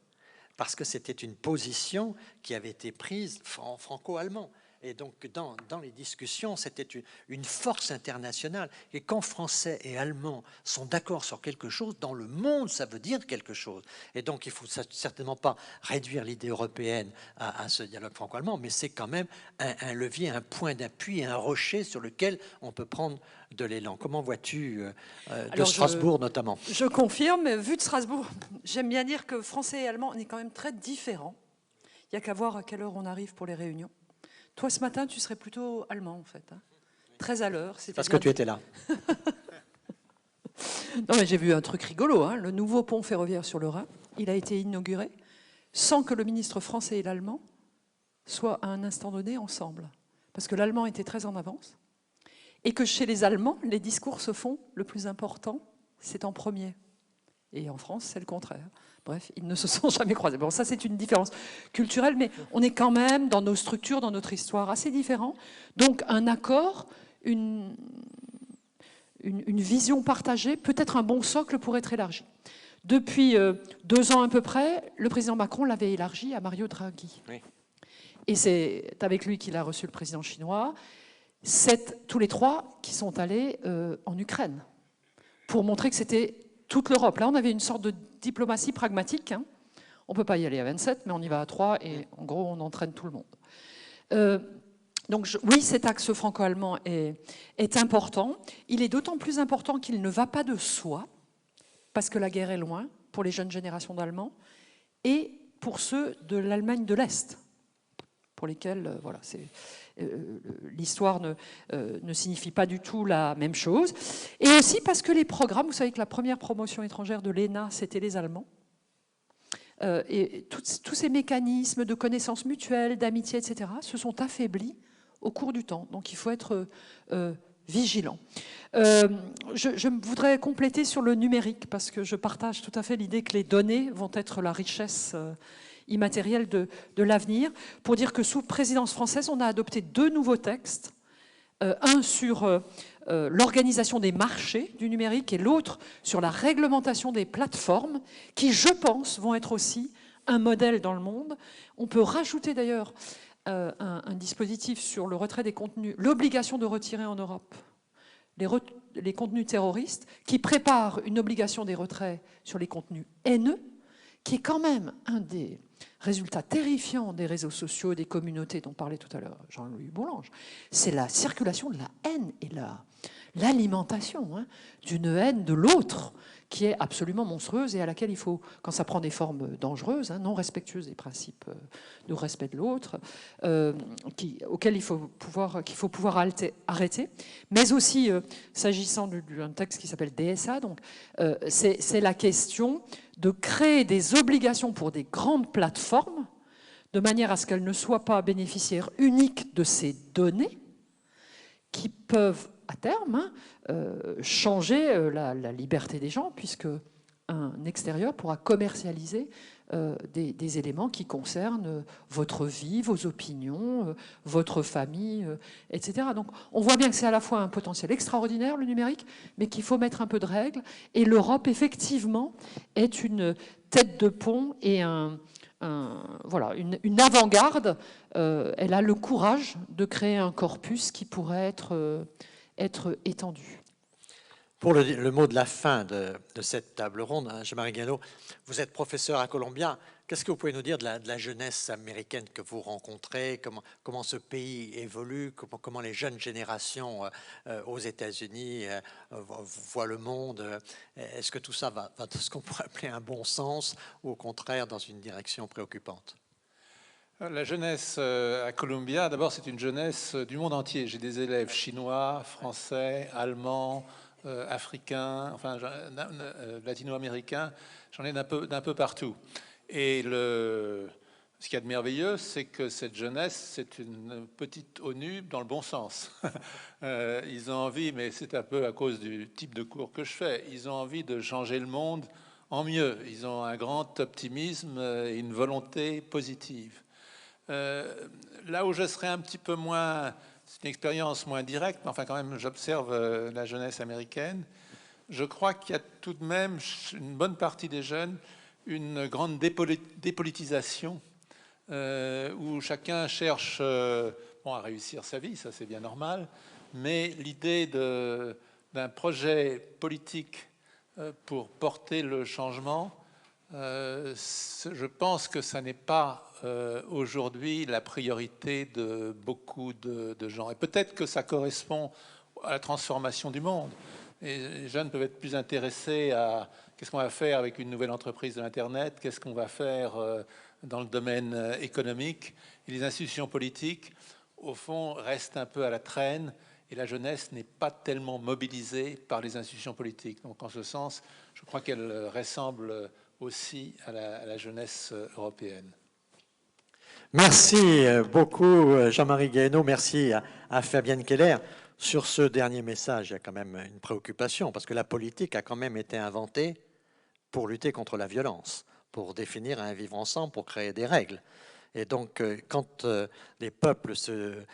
S1: parce que c'était une position qui avait été prise en franco-allemand. Et donc, dans les discussions, c'était une force internationale. Et quand Français et Allemands sont d'accord sur quelque chose, dans le monde, ça veut dire quelque chose. Et donc, il ne faut certainement pas réduire l'idée européenne à ce dialogue franco-allemand, mais c'est quand même un levier, un point d'appui, un rocher sur lequel on peut prendre de l'élan. Comment vois-tu de Strasbourg, notamment?
S4: Je confirme, vu de Strasbourg, j'aime bien dire que Français et Allemands, on est quand même très différents. Il n'y a qu'à voir à quelle heure on arrive pour les réunions. Toi, ce matin, tu serais plutôt allemand, en fait. Hein. Très à l'heure.
S1: Parce que tu étais là.
S4: Non, mais j'ai vu un truc rigolo. Hein. Le nouveau pont ferroviaire sur le Rhin, il a été inauguré sans que le ministre français et l'allemand soient à un instant donné ensemble. Parce que l'allemand était très en avance. Et que chez les Allemands, les discours se font, le plus important, c'est en premier. Et en France, c'est le contraire. Bref, ils ne se sont jamais croisés. Bon, ça, c'est une différence culturelle, mais on est quand même, dans nos structures, dans notre histoire, assez différents. Donc, un accord, une vision partagée, peut être un bon socle pour être élargi. Depuis 2 ans à peu près, le président Macron l'avait élargi à Mario Draghi. Oui. Et c'est avec lui qu'il a reçu le président chinois. C'est tous les 3 qui sont allés en Ukraine pour montrer que c'était toute l'Europe. Là, on avait une sorte de diplomatie pragmatique. Hein. On ne peut pas y aller à 27, mais on y va à 3 et en gros, on entraîne tout le monde. Donc oui, cet axe franco-allemand est important. Il est d'autant plus important qu'il ne va pas de soi, parce que la guerre est loin pour les jeunes générations d'Allemands et pour ceux de l'Allemagne de l'Est, pour lesquels voilà, l'histoire ne signifie pas du tout la même chose. Et aussi parce que les programmes, vous savez que la première promotion étrangère de l'ENA, c'était les Allemands. Et tous ces mécanismes de connaissance mutuelle, d'amitié, etc., se sont affaiblis au cours du temps. Donc il faut être vigilant. Je voudrais compléter sur le numérique, parce que je partage tout à fait l'idée que les données vont être la richesse immatérielle de l'avenir, pour dire que sous présidence française, on a adopté 2 nouveaux textes, un sur l'organisation des marchés du numérique et l'autre sur la réglementation des plateformes, qui, je pense, vont être aussi un modèle dans le monde. On peut rajouter d'ailleurs un dispositif sur le retrait des contenus, l'obligation de retirer en Europe les contenus terroristes, qui prépare une obligation des retraits sur les contenus haineux, qui est quand même un des résultats terrifiants des réseaux sociaux, des communautés dont parlait tout à l'heure Jean-Louis Bourlange. C'est la circulation de la haine et l'alimentation d'une haine de l'autre qui est absolument monstrueuse et à laquelle il faut, quand ça prend des formes dangereuses, non respectueuses des principes de respect de l'autre, auxquels il faut pouvoir arrêter. Mais aussi, s'agissant d'un texte qui s'appelle DSA, donc c'est la question de créer des obligations pour des grandes plateformes de manière à ce qu'elles ne soient pas bénéficiaires uniques de ces données qui peuvent à terme changer la liberté des gens, puisque un extérieur pourra commercialiser des éléments qui concernent votre vie, vos opinions, votre famille, etc. Donc on voit bien que c'est à la fois un potentiel extraordinaire, le numérique, mais qu'il faut mettre un peu de règles. Et l'Europe, effectivement, est une tête de pont et voilà, une avant-garde. Elle a le courage de créer un corpus qui pourrait être étendu.
S1: Pour le mot de la fin de cette table ronde, hein, Jean-Marie Guéhenno, vous êtes professeur à Columbia. Qu'est-ce que vous pouvez nous dire de la jeunesse américaine que vous rencontrez? Comment ce pays évolue? Comment les jeunes générations aux États-Unis voient le monde? Est-ce que tout ça va dans ce qu'on pourrait appeler un bon sens ou au contraire dans une direction préoccupante?
S2: La jeunesse à Columbia, d'abord, c'est une jeunesse du monde entier. J'ai des élèves chinois, français, allemands, africains, enfin latino-américains. J'en ai d'un peu partout. Et ce qu'il y a de merveilleux, c'est que cette jeunesse, c'est une petite ONU dans le bon sens. Ils ont envie, mais c'est un peu à cause du type de cours que je fais, ils ont envie de changer le monde en mieux. Ils ont un grand optimisme et une volonté positive. Là où je serais un petit peu moins, c'est une expérience moins directe, mais enfin quand même j'observe la jeunesse américaine, je crois qu'il y a tout de même une bonne partie des jeunes une grande dépolitisation où chacun cherche à réussir sa vie, ça c'est bien normal, mais l'idée d'un projet politique pour porter le changement, je pense que ça n'est pas aujourd'hui la priorité de beaucoup de gens. Et peut-être que ça correspond à la transformation du monde. Et les jeunes peuvent être plus intéressés à qu'est-ce qu'on va faire avec une nouvelle entreprise de l'Internet, qu'est-ce qu'on va faire dans le domaine économique. Et les institutions politiques, au fond, restent un peu à la traîne. Et la jeunesse n'est pas tellement mobilisée par les institutions politiques. Donc en ce sens, je crois qu'elle ressemble aussi à la jeunesse européenne.
S1: Merci beaucoup Jean-Marie Guéhenno, merci à Fabienne Keller. Sur ce dernier message, il y a quand même une préoccupation, parce que la politique a quand même été inventée pour lutter contre la violence, pour définir un vivre ensemble, pour créer des règles. Et donc, quand les peuples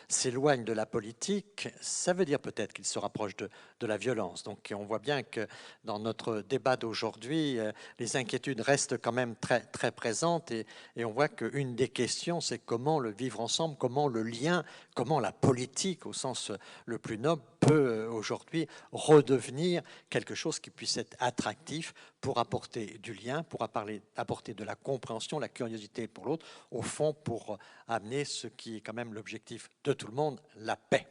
S1: s'éloignent de la politique, ça veut dire peut-être qu'ils se rapprochent de la violence. Donc, on voit bien que dans notre débat d'aujourd'hui, les inquiétudes restent quand même très, très présentes. Et on voit qu'une des questions, c'est comment le vivre ensemble, comment le lien, comment la politique, au sens le plus noble, peut aujourd'hui redevenir quelque chose qui puisse être attractif pour apporter du lien, pour apporter de la compréhension, la curiosité pour l'autre, au fond pour amener ce qui est quand même l'objectif de tout le monde, la paix.